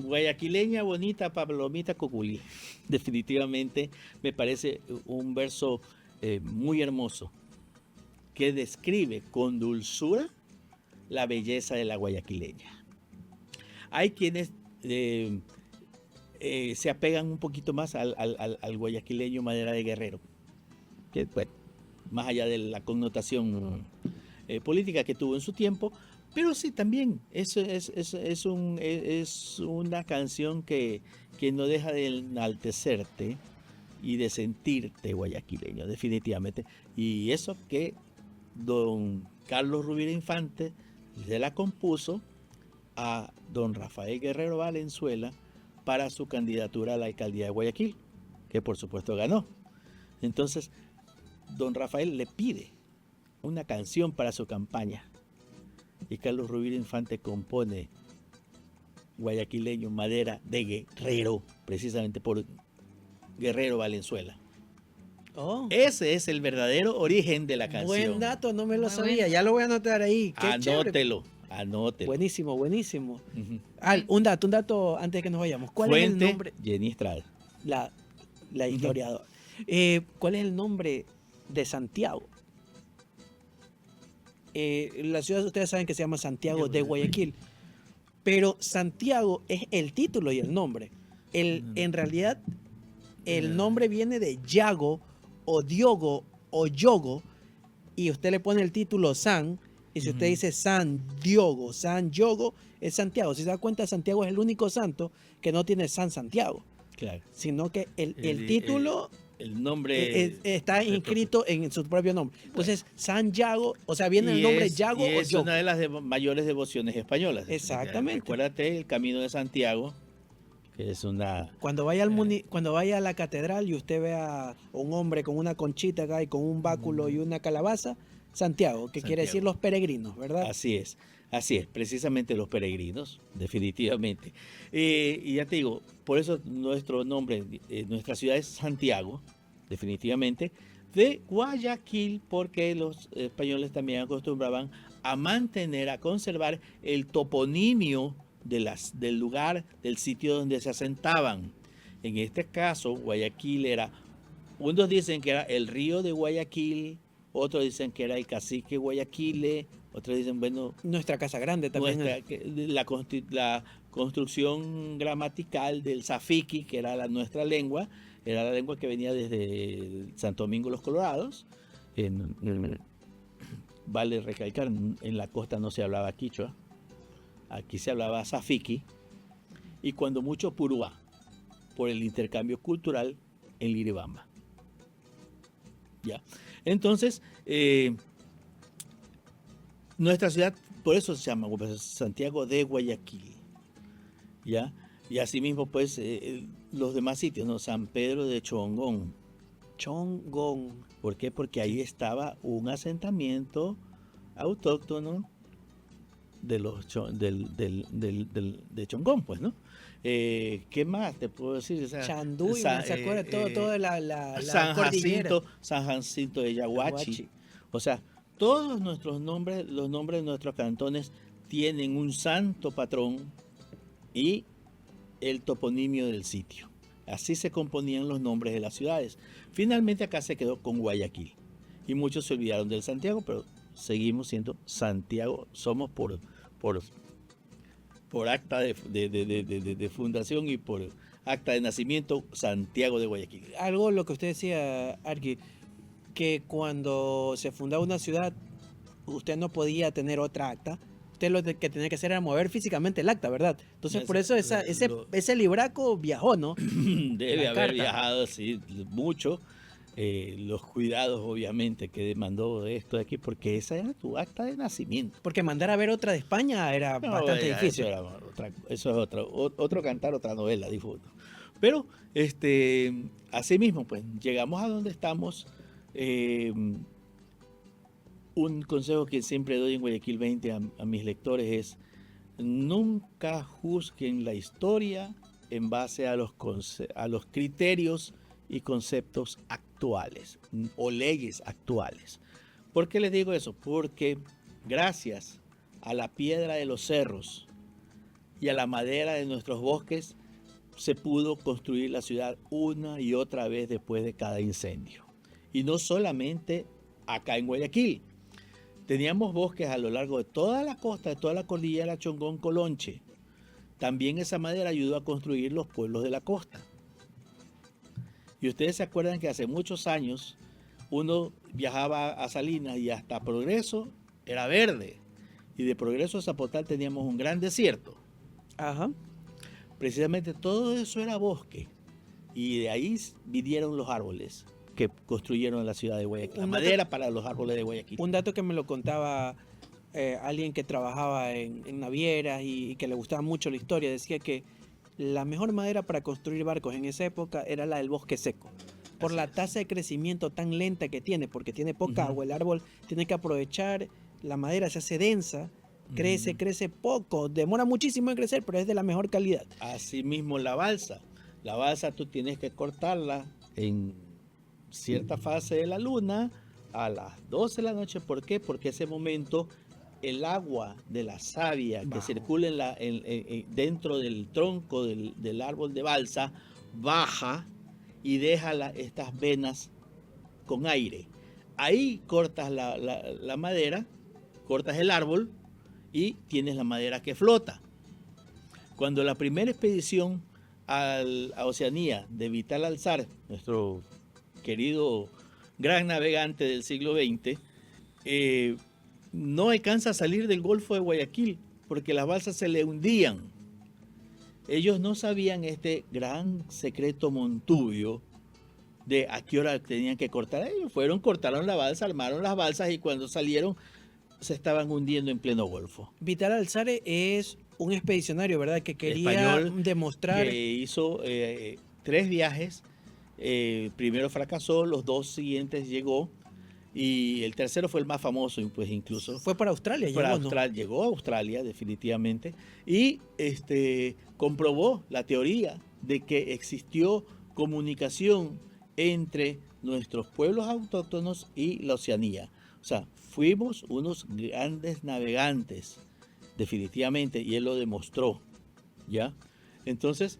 Guayaquileña, bonita, palomita, coculi. Definitivamente me parece un verso muy hermoso que describe con dulzura la belleza de la guayaquileña. Hay quienes se apegan un poquito más al guayaquileño madera de guerrero, que, bueno, más allá de la connotación política que tuvo en su tiempo, pero sí también es una canción que no deja de enaltecerte y de sentirte guayaquileño, definitivamente. Y eso que don Carlos Rubira Infante se la compuso a don Rafael Guerrero Valenzuela para su candidatura a la alcaldía de Guayaquil, que por supuesto ganó. Entonces, don Rafael le pide una canción para su campaña y Carlos Rubira Infante compone Guayaquileño, madera de guerrero, precisamente por Guerrero Valenzuela. Oh, Ese es el verdadero origen de la canción. buen dato, no me lo Muy sabía. bueno. Ya lo voy a anotar ahí. Qué chévere. Anótelo. Buenísimo, buenísimo. Ujú. Un dato antes de que nos vayamos. ¿Cuál es el Fuente, nombre? Jenny Estrada. La historiadora. ¿Cuál es el nombre de Santiago? La ciudad, ustedes saben que se llama Santiago de Guayaquil. Pero Santiago es el título y el nombre. En realidad, el nombre viene de Yago o Diogo o Yogo. Y usted le pone el título San. Y si usted Ujú. dice San Diogo, San Yogo, es Santiago. Si se da cuenta, Santiago es el único santo que no tiene San Santiago. Claro. Sino que el El- título El nombre está inscrito en su propio nombre. Entonces, San Yago, o sea, viene el Y nombre es- Yago y o es Yogo. una de las mayores devociones españolas. Exactamente. Recuérdate el Camino de Santiago, que es una... Cuando vaya, cuando vaya a la catedral y usted vea a un hombre con una conchita acá y con un báculo y una calabaza, Santiago, que quiere decir Santiago. los peregrinos, ¿verdad? Así es, precisamente los peregrinos, definitivamente. Y ya te digo, por eso nuestro nombre, nuestra ciudad es Santiago, definitivamente, de Guayaquil, porque los españoles también acostumbraban a mantener, a conservar el toponimio del lugar, del sitio donde se asentaban. En este caso, Guayaquil era, unos dicen que era el río de Guayaquil, otros dicen que era el cacique Guayaquile, otros dicen, bueno, Nuestra casa grande también. la construcción gramatical del Zafiqui, que era nuestra lengua, era la lengua que venía desde Santo Domingo los Colorados. Vale recalcar, en la costa no se hablaba quichua, aquí se hablaba Zafiqui, y cuando mucho Purúa, por el intercambio cultural en Liribamba. ¿Ya? Entonces, nuestra ciudad, por eso se llama Santiago de Guayaquil, ¿ya? Y asimismo, pues, los demás sitios, ¿no? San Pedro de Chongón. Chongón. ¿Por qué? Porque ahí estaba un asentamiento autóctono de de Chongón, pues, ¿no? ¿Qué más te puedo decir? O sea, Chanduy, ¿se acuerda? Todo la San cordillera. Jacinto de Yaguachi. Yaguachi. O sea, todos nuestros nombres, los nombres de nuestros cantones tienen un santo patrón y el toponimio del sitio. Así se componían los nombres de las ciudades. Finalmente acá se quedó con Guayaquil. Y muchos se olvidaron del Santiago, pero seguimos siendo Santiago, somos por acta de fundación y por acta de nacimiento Santiago de Guayaquil. Algo lo que usted decía, Arqui, que cuando se fundaba una ciudad, usted no podía tener otra acta. Usted lo que tenía que hacer era mover físicamente el acta, ¿verdad? Entonces, por eso ese libraco viajó, ¿no? Debe La haber carta. viajado, sí, mucho. Los cuidados, obviamente, que demandó esto de aquí, porque esa era tu acta de nacimiento. Porque mandar a ver otra de España era No, bastante ya, difícil. Eso es otro cantar, otra novela, difunto. Pero, asimismo, pues, llegamos a donde estamos. Un consejo que siempre doy en Guayaquil 20 a mis lectores es: nunca juzguen la historia en base a los criterios y conceptos actuales o leyes actuales. ¿Por qué les digo eso? Porque gracias a la piedra de los cerros y a la madera de nuestros bosques se pudo construir la ciudad una y otra vez después de cada incendio. Y no solamente acá en Guayaquil. Teníamos bosques a lo largo de toda la costa, de toda la cordillera Chongón, Colonche. También esa madera ayudó a construir los pueblos de la costa. Y ustedes se acuerdan que hace muchos años uno viajaba a Salinas y hasta Progreso era verde. Y de Progreso a Zapotal teníamos un gran desierto. Ajá. Precisamente todo eso era bosque. Y de ahí vinieron los árboles que construyeron la ciudad de Guayaquil. La madera para los árboles de Guayaquil. Un dato que me lo contaba alguien que trabajaba en navieras y que le gustaba mucho la historia, decía que la mejor madera para construir barcos en esa época era la del bosque seco. Por Así la es. tasa de crecimiento tan lenta que tiene, porque tiene poca agua, el árbol tiene que aprovechar, la madera se hace densa, crece poco, demora muchísimo en crecer, pero es de la mejor calidad. Asimismo la balsa. La balsa tú tienes que cortarla en cierta fase de la luna a las 12 de la noche. ¿Por qué? Porque ese momento el agua de la savia que circula dentro del tronco del árbol de balsa baja y deja estas venas con aire. Ahí cortas la madera, cortas el árbol y tienes la madera que flota. Cuando la primera expedición a Oceanía de Vital Alzar, nuestro querido gran navegante del siglo XX, no alcanza a salir del Golfo de Guayaquil porque las balsas se le hundían. Ellos no sabían este gran secreto montubio de a qué hora tenían que cortar. Ellos fueron, cortaron la balsa, armaron las balsas y cuando salieron se estaban hundiendo en pleno Golfo. Vital Alzare es un expedicionario, ¿verdad? Que quería Español, demostrar... que hizo 3 viajes. Primero fracasó, los 2 siguientes llegó y el tercero fue el más famoso, pues incluso Fue para Australia, llegó a Australia definitivamente y comprobó la teoría de que existió comunicación entre nuestros pueblos autóctonos y la Oceanía. O sea, fuimos unos grandes navegantes definitivamente y él lo demostró, ¿ya? Entonces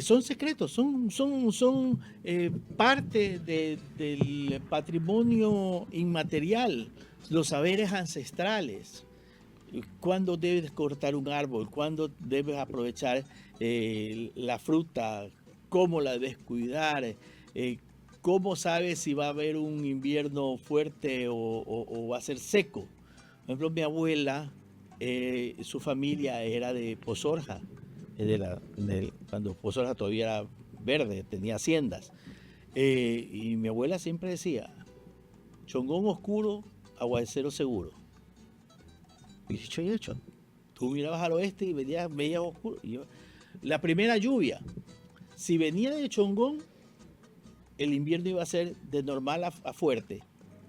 son secretos, son parte del patrimonio inmaterial, los saberes ancestrales. Cuándo debes cortar un árbol, cuándo debes aprovechar la fruta, cómo la debes cuidar, cómo sabes si va a haber un invierno fuerte o va a ser seco. Por ejemplo, mi abuela, su familia era de Pozorja. Cuando Pozorja todavía era verde, tenía haciendas. Y mi abuela siempre decía, Chongón oscuro, aguacero seguro. Y dicho y hecho, tú mirabas al oeste y veías oscuro. La primera lluvia, si venía de Chongón, el invierno iba a ser de normal a fuerte.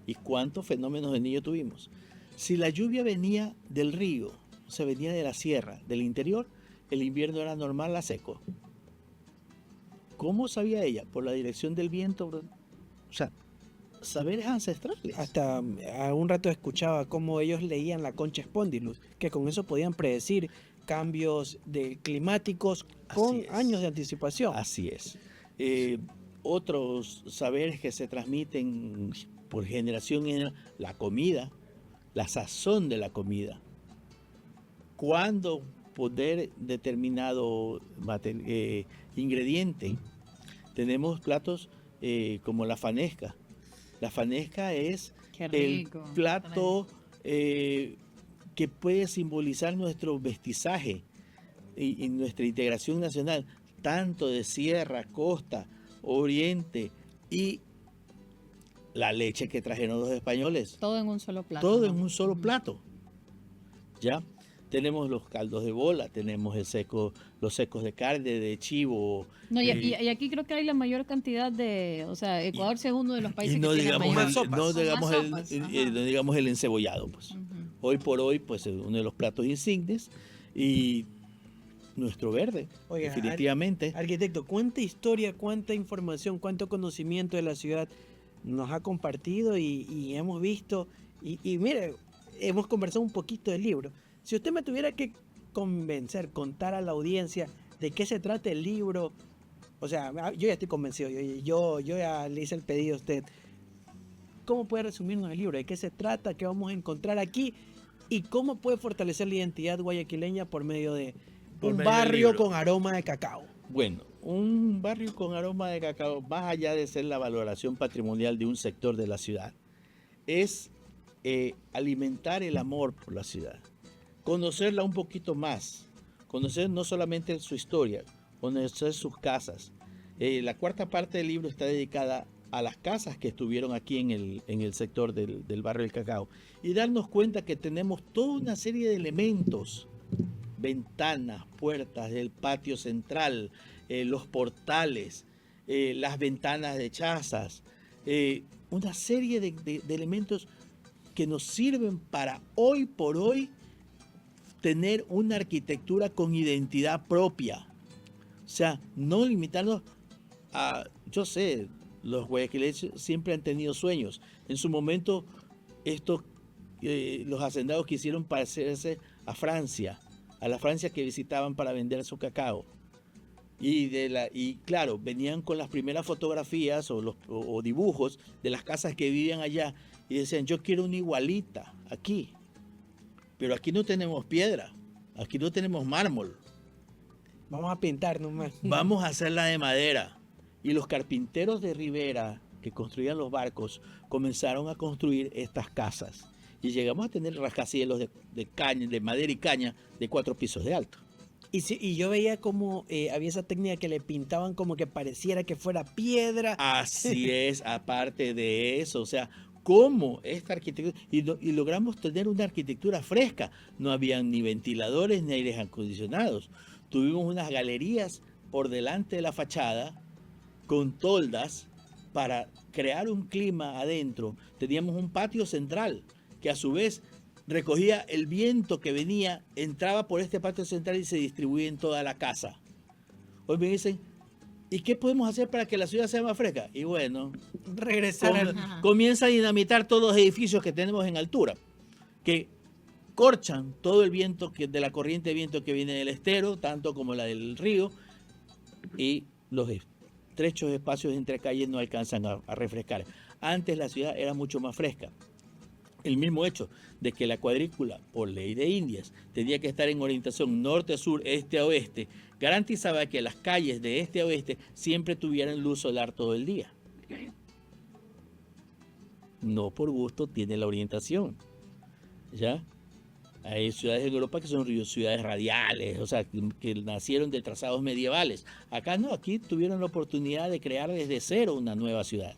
¿Y cuántos fenómenos de niño tuvimos? Si la lluvia venía del río, o sea, venía de la sierra, del interior, el invierno era normal a seco. ¿Cómo sabía ella? Por la dirección del viento. O sea, saberes ancestrales. Hasta a un rato escuchaba cómo ellos leían la Concha Spondylus, que con eso podían predecir cambios climáticos con años de anticipación. Así es. Otros saberes que se transmiten por generación era la comida, la sazón de la comida. Cuándo poner determinado ingrediente. Tenemos platos como la fanesca. La fanesca es Qué el rico. plato que puede simbolizar nuestro mestizaje y nuestra integración nacional, tanto de sierra, costa, oriente y la leche que trajeron los españoles. Todo en un solo plato. Todo ¿no? en un solo plato. ¿Ya? Tenemos los caldos de bola, tenemos los secos de carne, de chivo. No, y aquí creo que hay la mayor cantidad de, o sea, Ecuador es uno de los países y no que tiene digamos, mayor. más sopas. no Con digamos más el, sopas, no digamos el encebollado, pues. Ujú. Hoy por hoy, pues es uno de los platos insignes y nuestro verde, Oiga, definitivamente. Arquitecto, cuánta historia, cuánta información, cuánto conocimiento de la ciudad nos ha compartido y hemos visto. Y mire, hemos conversado un poquito del libro. Si usted me tuviera que contar a la audiencia de qué se trata el libro, o sea, yo ya estoy convencido, yo ya le hice el pedido a usted. ¿Cómo puede resumirnos el libro? ¿De qué se trata? ¿Qué vamos a encontrar aquí? ¿Y cómo puede fortalecer la identidad guayaquileña por medio de un medio del barrio libro. con aroma de cacao? Bueno, un barrio con aroma de cacao, más allá de ser la valoración patrimonial de un sector de la ciudad, es alimentar el amor por la ciudad, conocerla un poquito más, conocer no solamente su historia, conocer sus casas. La cuarta parte del libro está dedicada a las casas que estuvieron aquí en el sector del barrio del Cacao y darnos cuenta que tenemos toda una serie de elementos, ventanas, puertas del patio central, los portales, las ventanas de chazas, una serie de elementos que nos sirven para hoy por hoy tener una arquitectura con identidad propia. O sea, no limitarnos a, yo sé, los guayaquileños siempre han tenido sueños. En su momento, los hacendados quisieron parecerse a Francia, a la Francia que visitaban para vender su cacao. Y claro, venían con las primeras fotografías o dibujos de las casas que vivían allá y decían, yo quiero una igualita aquí. Pero aquí no tenemos piedra, aquí no tenemos mármol. Vamos a pintar nomás. Vamos a hacerla de madera. Y los carpinteros de Rivera que construían los barcos comenzaron a construir estas casas. Y llegamos a tener rascacielos de caña, de madera y caña de 4 pisos de alto. Y yo veía como había esa técnica que le pintaban como que pareciera que fuera piedra. Así es, aparte de eso, o sea, cómo esta arquitectura, y logramos tener una arquitectura fresca. No habían ni ventiladores ni aires acondicionados. Tuvimos unas galerías por delante de la fachada con toldas para crear un clima adentro. Teníamos un patio central que a su vez recogía el viento que venía, entraba por este patio central y se distribuía en toda la casa. Hoy me dicen, ¿y qué podemos hacer para que la ciudad sea más fresca? Y bueno, Regresar comienza a dinamitar todos los edificios que tenemos en altura, que corchan todo el viento de la corriente de viento que viene del estero, tanto como la del río, y los estrechos espacios entre calles no alcanzan a refrescar. Antes la ciudad era mucho más fresca. El mismo hecho de que la cuadrícula, por ley de Indias, tenía que estar en orientación norte a sur, este a oeste, garantizaba que las calles de este a oeste siempre tuvieran luz solar todo el día. No por gusto tiene la orientación. ¿Ya? Hay ciudades en Europa que son ciudades radiales, o sea, que nacieron de trazados medievales. Acá no, aquí tuvieron la oportunidad de crear desde cero una nueva ciudad.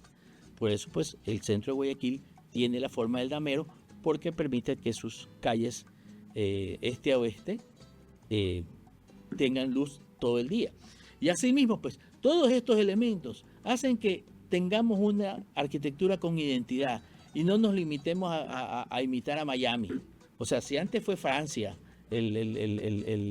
Por eso, pues, el centro de Guayaquil tiene la forma del damero porque permite que sus calles este a oeste tengan luz todo el día. Y asimismo, pues, todos estos elementos hacen que tengamos una arquitectura con identidad y no nos limitemos a imitar a Miami. O sea, si antes fue Francia el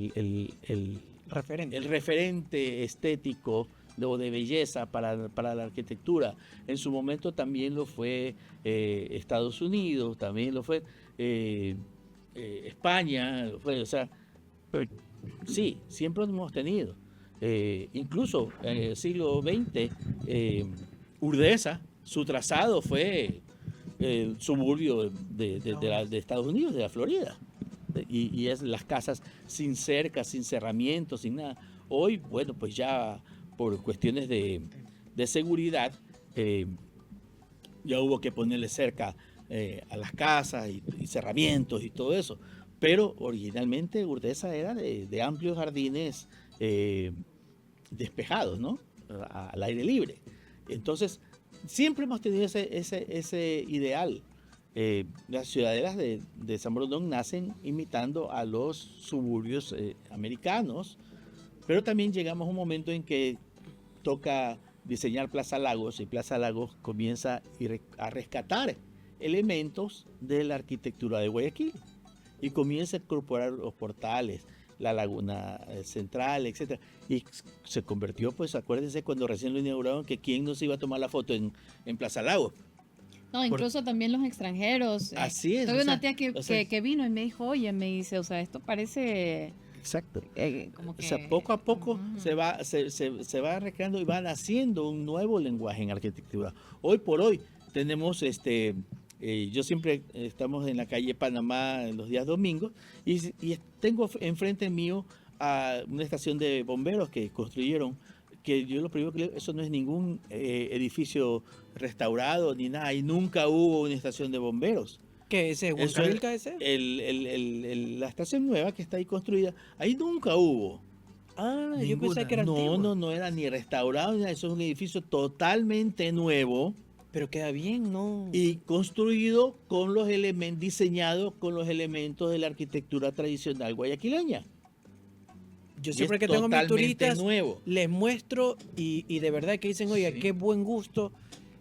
referente estético o de belleza para la arquitectura, en su momento también lo fue Estados Unidos, también lo fue España, o sea, sí, siempre lo hemos tenido. Incluso en el siglo XX, Urdesa, su trazado fue suburbio de Estados Unidos, de la Florida. Y es las casas sin cerca, sin cerramientos, sin nada. Hoy, bueno, pues ya por cuestiones de seguridad, ya hubo que ponerle cerca a las casas y cerramientos y todo eso. Pero originalmente Urdesa era de amplios jardines despejados, ¿no? Al aire libre. Entonces, siempre hemos tenido ese ideal. Las ciudadelas de San Borondón nacen imitando a los suburbios americanos, pero también llegamos a un momento en que toca diseñar Plaza Lagos, y Plaza Lagos comienza a rescatar elementos de la arquitectura de Guayaquil y comienza a incorporar los portales, la laguna central, etcétera, y se convirtió, pues acuérdense cuando recién lo inauguraron, que quién nos iba a tomar la foto en Plaza Lagos. No, incluso también los extranjeros. Así es. Tuve una tía que vino y me dijo, oye, me dice, o sea, esto parece... Exacto. Como que... O sea, poco a poco se va recreando y van haciendo un nuevo lenguaje en arquitectura. Hoy por hoy tenemos yo siempre estamos en la calle Panamá en los días domingos y tengo enfrente mío a una estación de bomberos que construyeron, que yo lo primero que eso no es ningún edificio restaurado ni nada, y nunca hubo una estación de bomberos. ¿Qué es ese? Eso es ¿Huancavilca ese? la estación nueva que está ahí construida, ahí nunca hubo. Ah, yo pensaba que era antiguo. No era ni restaurado ni nada, eso es un edificio totalmente nuevo. Pero queda bien, ¿no? Y construido con los elementos, diseñado con los elementos de la arquitectura tradicional guayaquileña. Yo Y siempre es que tengo mis totalmente turistas, nuevo. les muestro y de verdad que dicen, oiga, Sí. qué buen gusto.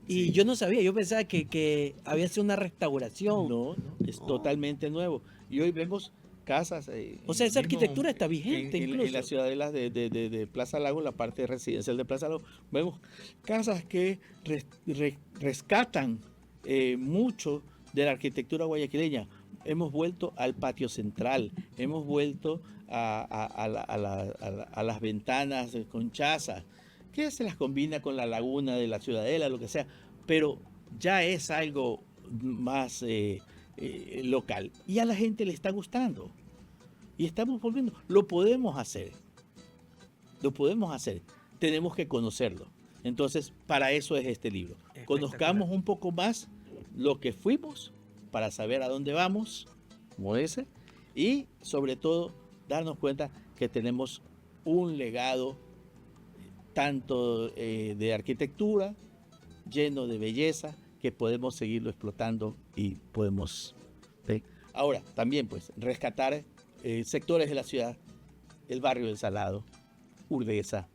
Y Sí. yo no sabía, yo pensaba que había sido una restauración. No, es totalmente nuevo. Y hoy vemos casas. O sea, esa mismo arquitectura está vigente en incluso. las ciudadelas de Plaza Lago, la parte residencial de Plaza Lago, vemos casas que rescatan mucho de la arquitectura guayaquileña. Hemos vuelto al patio central, hemos vuelto a las ventanas con chazas, que se las combina con la laguna de la ciudadela, lo que sea, pero ya es algo más local y a la gente le está gustando y estamos volviendo. Lo podemos hacer, tenemos que conocerlo. Entonces, para eso es este libro. Conozcamos un poco más lo que fuimos para saber a dónde vamos, como ese, y sobre todo darnos cuenta que tenemos un legado tanto de arquitectura, lleno de belleza, que podemos seguirlo explotando y podemos... ¿sí? Ahora, también pues rescatar sectores de la ciudad, el barrio del Salado, Urdesa,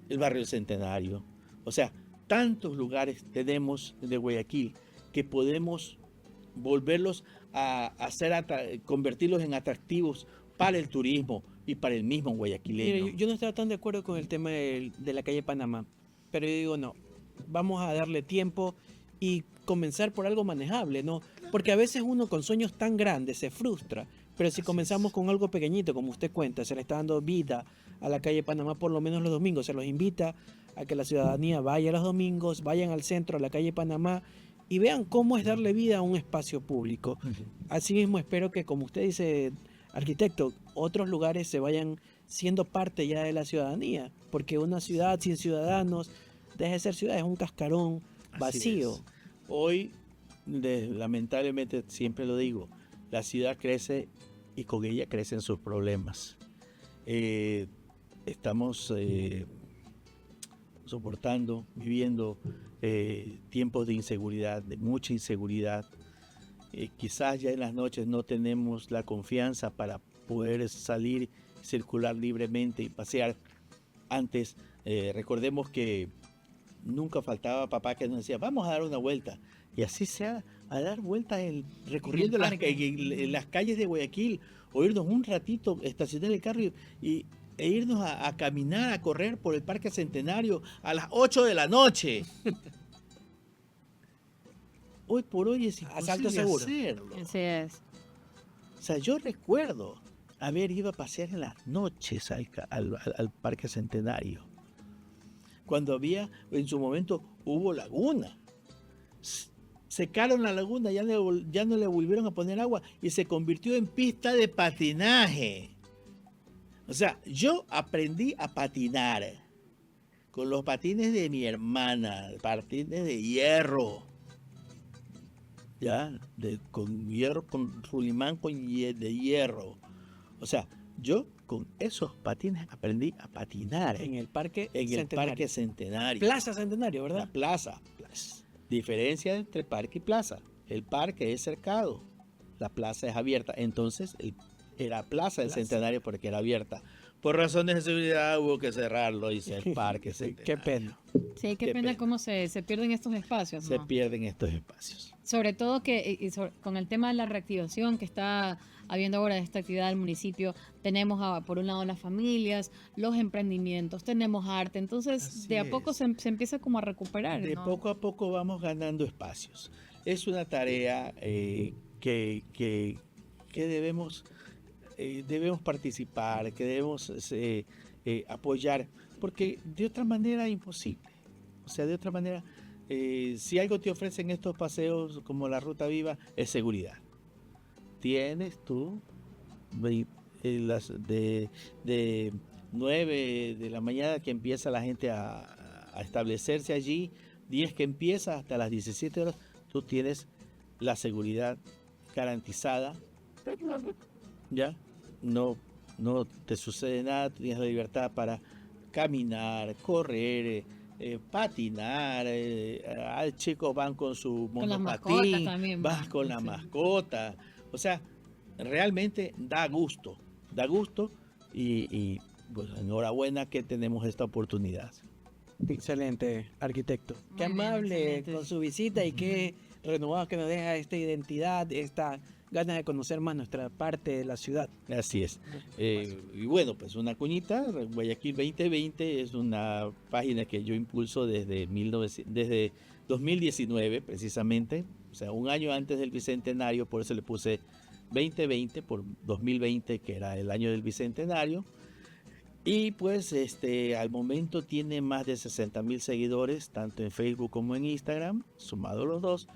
el barrio del Centenario. O sea, tantos lugares tenemos de Guayaquil que podemos volverlos convertirlos en atractivos para el turismo y para el mismo guayaquileño. Mira, yo no estaba tan de acuerdo con el tema de la calle Panamá, pero yo digo, no, vamos a darle tiempo y comenzar por algo manejable, ¿no? Porque a veces uno con sueños tan grandes se frustra, pero si comenzamos con algo pequeñito, como usted cuenta, se le está dando vida a la calle Panamá por lo menos los domingos, se los invita a que la ciudadanía vaya los domingos, vayan al centro, a la calle Panamá, y vean cómo es darle vida a un espacio público. Asimismo, espero que, como usted dice, arquitecto, otros lugares se vayan siendo parte ya de la ciudadanía, porque una ciudad sin ciudadanos deja de ser ciudad, es un cascarón vacío. Hoy, lamentablemente, siempre lo digo, la ciudad crece y con ella crecen sus problemas. Estamos soportando, viviendo tiempos de inseguridad, de mucha inseguridad. Quizás ya en las noches no tenemos la confianza para poder salir, circular libremente y pasear. Antes, recordemos que nunca faltaba papá que nos decía, vamos a dar una vuelta. Y así sea, a dar vueltas recorriendo en las calles de Guayaquil, o irnos un ratito, estacionar el carro e irnos a caminar, a correr por el Parque Centenario a las 8 de la noche. Hoy por hoy es Asalto imposible seguro. hacerlo. Así es. O sea, yo recuerdo haber ido a pasear en las noches al Parque Centenario. Cuando en su momento hubo laguna. secaron la laguna, ya no le volvieron a poner agua y se convirtió en pista de patinaje. O sea, yo aprendí a patinar con los patines de mi hermana, patines de hierro. Ya, con hierro, con rulimán de hierro. O sea, yo con esos patines aprendí a patinar En el Parque en el Centenario. Parque Centenario. Plaza Centenario, La ¿verdad? plaza. Diferencia entre parque y plaza. El parque es cercado, la plaza es abierta. Entonces, era plaza del Centenario porque era abierta. Por razones de seguridad hubo que cerrarlo y el Parque Centenario. Qué pena. Sí, qué Qué pena pena. cómo se pierden estos espacios, Se ¿no? pierden estos espacios. Sobre todo que con el tema de la reactivación que está habiendo ahora de esta actividad del municipio, tenemos por un lado las familias, los emprendimientos, tenemos arte, entonces Así de a poco es. se empieza como a recuperar, De ¿no? poco a poco vamos ganando espacios. Es una tarea que debemos participar, que debemos apoyar, porque de otra manera imposible. O sea, de otra manera, si algo te ofrecen estos paseos como la Ruta Viva, es seguridad. Tienes tú de 9 de la mañana que empieza la gente a establecerse allí, 10 que empieza hasta las 17 horas, tú tienes la seguridad garantizada, ¿ya? No te sucede nada, tú tienes la libertad para caminar, correr, patinar, chicos van con su Con las monopatín, mascotas también vas van, con la sí. mascota, o sea, realmente da gusto y pues, enhorabuena que tenemos esta oportunidad. Excelente, arquitecto. Qué Muy bien, amable excelente. con su visita y qué renovado que nos deja esta identidad, esta ganas de conocer más nuestra parte de la ciudad. Así es. Y bueno, pues una cuñita, Guayaquil 2020 es una página que yo impulso desde 2019 precisamente, o sea, un año antes del Bicentenario, por eso le puse 2020 por 2020, que era el año del Bicentenario. Y pues al momento tiene más de 60,000 seguidores, tanto en Facebook como en Instagram, sumados los dos,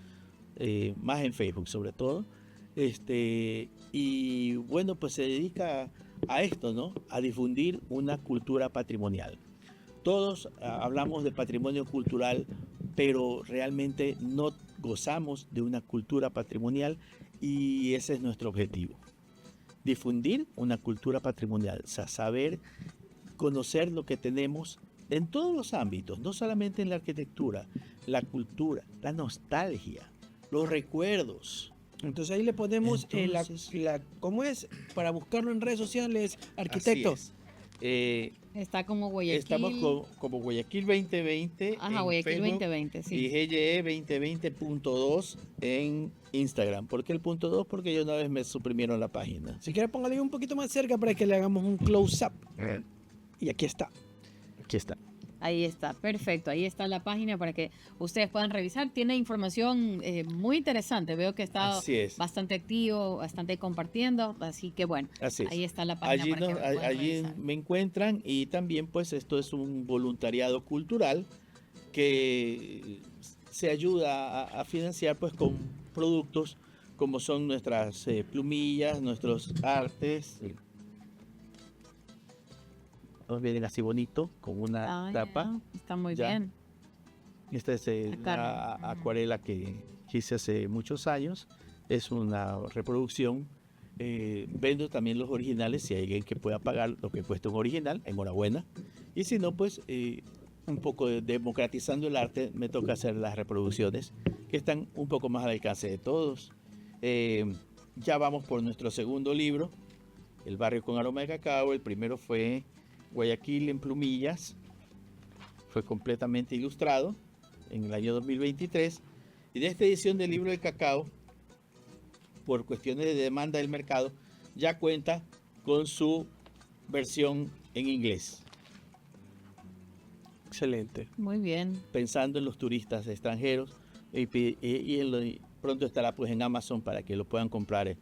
más en Facebook sobre todo. Y bueno, pues se dedica a esto, ¿no? A difundir una cultura patrimonial. Todos hablamos de patrimonio cultural, pero realmente no gozamos de una cultura patrimonial y ese es nuestro objetivo. Difundir una cultura patrimonial, o sea, saber conocer lo que tenemos en todos los ámbitos, no solamente en la arquitectura, la cultura, la nostalgia, los recuerdos. Entonces ahí le ponemos Entonces- ¿cómo es? Para buscarlo en redes sociales, arquitecto. Así es. Está como Guayaquil. Estamos como Guayaquil 2020 Ajá, en Guayaquil Facebook 2020, sí. y GYE 2020.2 en Instagram. ¿Por qué el punto 2? Porque ya una vez me suprimieron la página. Si quiere póngale un poquito más cerca para que le hagamos un close-up. Y aquí está. Aquí está. Ahí está, perfecto. Ahí está la página para que ustedes puedan revisar. Tiene información muy interesante. Veo que está Así es. bastante activo, bastante compartiendo. Así que bueno, Así es. ahí está la página Allí, para que puedan allí revisar. me encuentran y también pues esto es un voluntariado cultural que se ayuda a financiar pues con productos como son nuestras plumillas, nuestros artes. Nos vienen así bonito con una Ah, tapa. ya, está muy Ya. bien. Esta es Acá. una acuarela que hice hace muchos años. Es una reproducción. Vendo también los originales. Si hay alguien que pueda pagar lo que cuesta un original, enhorabuena. Y si no, pues un poco democratizando el arte, me toca hacer las reproducciones que están un poco más al alcance de todos. Ya vamos por nuestro segundo libro, El barrio con aroma de cacao. El primero fue Guayaquil en plumillas. Fue completamente ilustrado en el año 2023. Y de esta edición del libro del cacao, por cuestiones de demanda del mercado, ya cuenta con su versión en inglés, Excelente. Muy bien. pensando en los turistas extranjeros y pronto estará pues en Amazon para que lo puedan comprar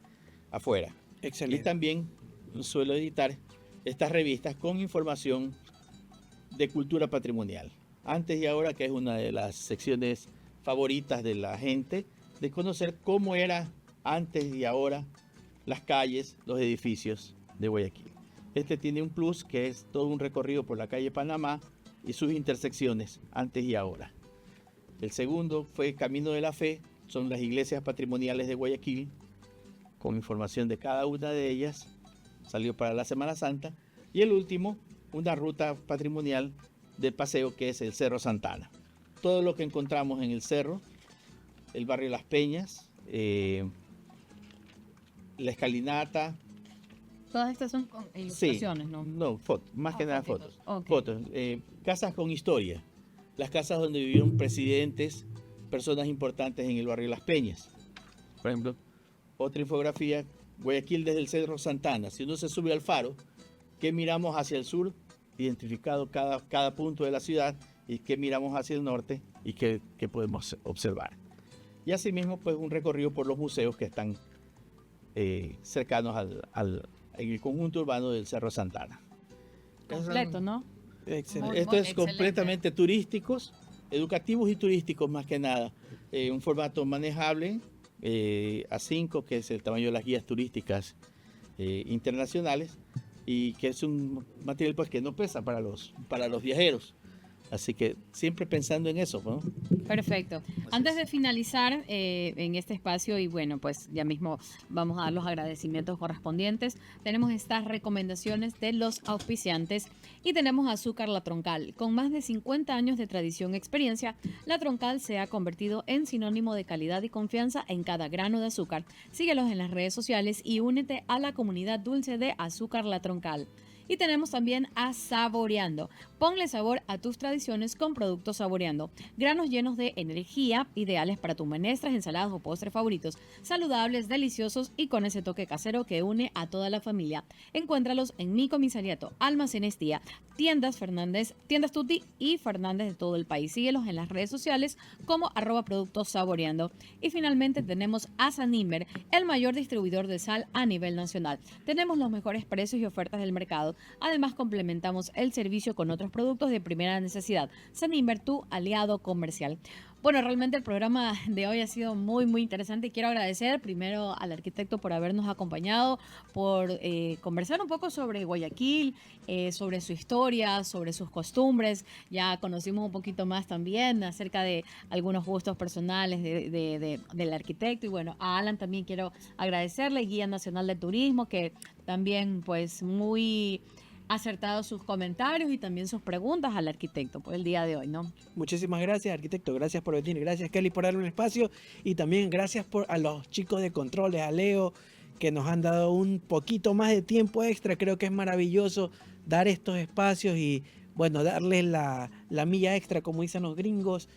afuera. Y Excelente. también suelo editar estas revistas con información de cultura patrimonial. Antes y ahora, que es una de las secciones favoritas de la gente, de conocer cómo era antes y ahora las calles, los edificios de Guayaquil. Este tiene un plus que es todo un recorrido por la calle Panamá y sus intersecciones antes y ahora. El segundo fue Camino de la Fe, son las iglesias patrimoniales de Guayaquil, con información de cada una de ellas, salió para la Semana Santa. Y el último, una ruta patrimonial del paseo que es el Cerro Santana. Todo lo que encontramos en el cerro, el barrio Las Peñas, la escalinata. Todas estas son con ilustraciones, Sí, ¿no? no, más que nada fotos. Ok. Fotos, casas con historia, las casas donde vivieron presidentes, personas importantes en el barrio Las Peñas. Por ejemplo, otra infografía, Guayaquil desde el Cerro Santana. Si uno se sube al faro, ¿qué miramos hacia el sur? Identificado cada punto de la ciudad, y qué miramos hacia el norte y qué podemos observar. Y asimismo, pues un recorrido por los museos que están cercanos en el conjunto urbano del Cerro Santana. Completo, ¿no? Excelente. Esto es excelente. completamente turísticos, educativos y turísticos más que nada. Un formato manejable, A5, que es el tamaño de las guías turísticas internacionales, y que es un material pues que no pesa para los viajeros. Así que siempre pensando en eso, ¿no? Perfecto. Antes de finalizar en este espacio, y bueno, pues ya mismo vamos a dar los agradecimientos correspondientes, tenemos estas recomendaciones de los auspiciantes y tenemos Azúcar La Troncal. Con más de 50 años de tradición y experiencia, La Troncal se ha convertido en sinónimo de calidad y confianza en cada grano de azúcar. Síguelos en las redes sociales y únete a la comunidad dulce de Azúcar La Troncal. Y tenemos también a Saboreando. Ponle sabor a tus tradiciones con productos Saboreando. Granos llenos de energía, ideales para tus menestras, ensaladas o postres favoritos. Saludables, deliciosos y con ese toque casero que une a toda la familia. Encuéntralos en mi comisariato, Almacenes Tía, Tiendas Fernández, Tiendas Tuti y Fernández de todo el país. Síguelos en las redes sociales como @productos Saboreando. Y finalmente tenemos a Sanimber, el mayor distribuidor de sal a nivel nacional. Tenemos los mejores precios y ofertas del mercado. Además, complementamos el servicio con otros productos de primera necesidad. Sanimber, tu aliado comercial. Bueno, realmente el programa de hoy ha sido muy, muy interesante. Quiero agradecer primero al arquitecto por habernos acompañado, por conversar un poco sobre Guayaquil, sobre su historia, sobre sus costumbres. Ya conocimos un poquito más también acerca de algunos gustos personales del arquitecto. Y bueno, a Alan también quiero agradecerle, Guía Nacional de Turismo, que también pues muy acertados sus comentarios y también sus preguntas al arquitecto por el día de hoy, ¿no? Muchísimas gracias, arquitecto. Gracias por venir. Gracias, Kelly, por darle un espacio. Y también gracias a los chicos de controles, a Leo, que nos han dado un poquito más de tiempo extra. Creo que es maravilloso dar estos espacios y, bueno, darles la milla extra, como dicen los gringos,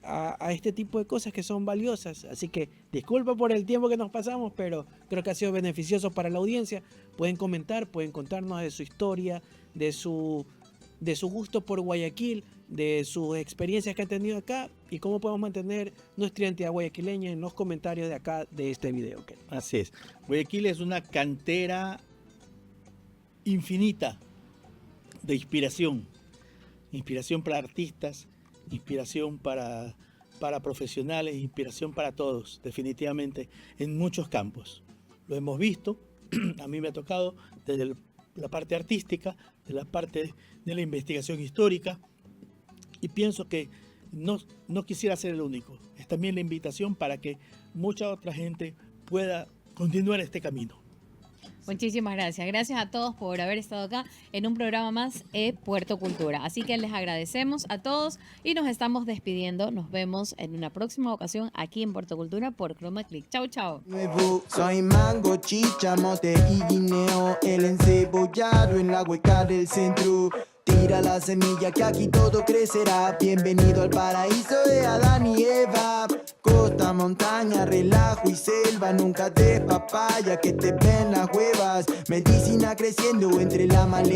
a este tipo de cosas que son valiosas. Así que disculpa por el tiempo que nos pasamos, pero creo que ha sido beneficioso para la audiencia. Pueden comentar, pueden contarnos de su historia, de su gusto por Guayaquil, de sus experiencias que han tenido acá y cómo podemos mantener nuestra identidad guayaquileña en los comentarios de acá de este video. ¿Okay? Así es. Guayaquil es una cantera infinita de inspiración para artistas, inspiración para profesionales, inspiración para todos, definitivamente, en muchos campos. Lo hemos visto, a mí me ha tocado desde la parte artística, de la parte de la investigación histórica, y pienso que no quisiera ser el único. Es también la invitación para que mucha otra gente pueda continuar este camino. Muchísimas gracias. Gracias a todos por haber estado acá en un programa más de Puerto Cultura. Así que les agradecemos a todos y nos estamos despidiendo. Nos vemos en una próxima ocasión aquí en Puerto Cultura por Chroma Click. Chau, chau. Nuevo, soy mango, chicha, mote y guineo, el encebollado en la hueca del centro. Tira la semilla que aquí todo crecerá. Bienvenido al paraíso de Adán y Eva. Costa, montaña, relajo y selva. Nunca des papaya que te ven las huevas. Medicina creciendo entre la maleza.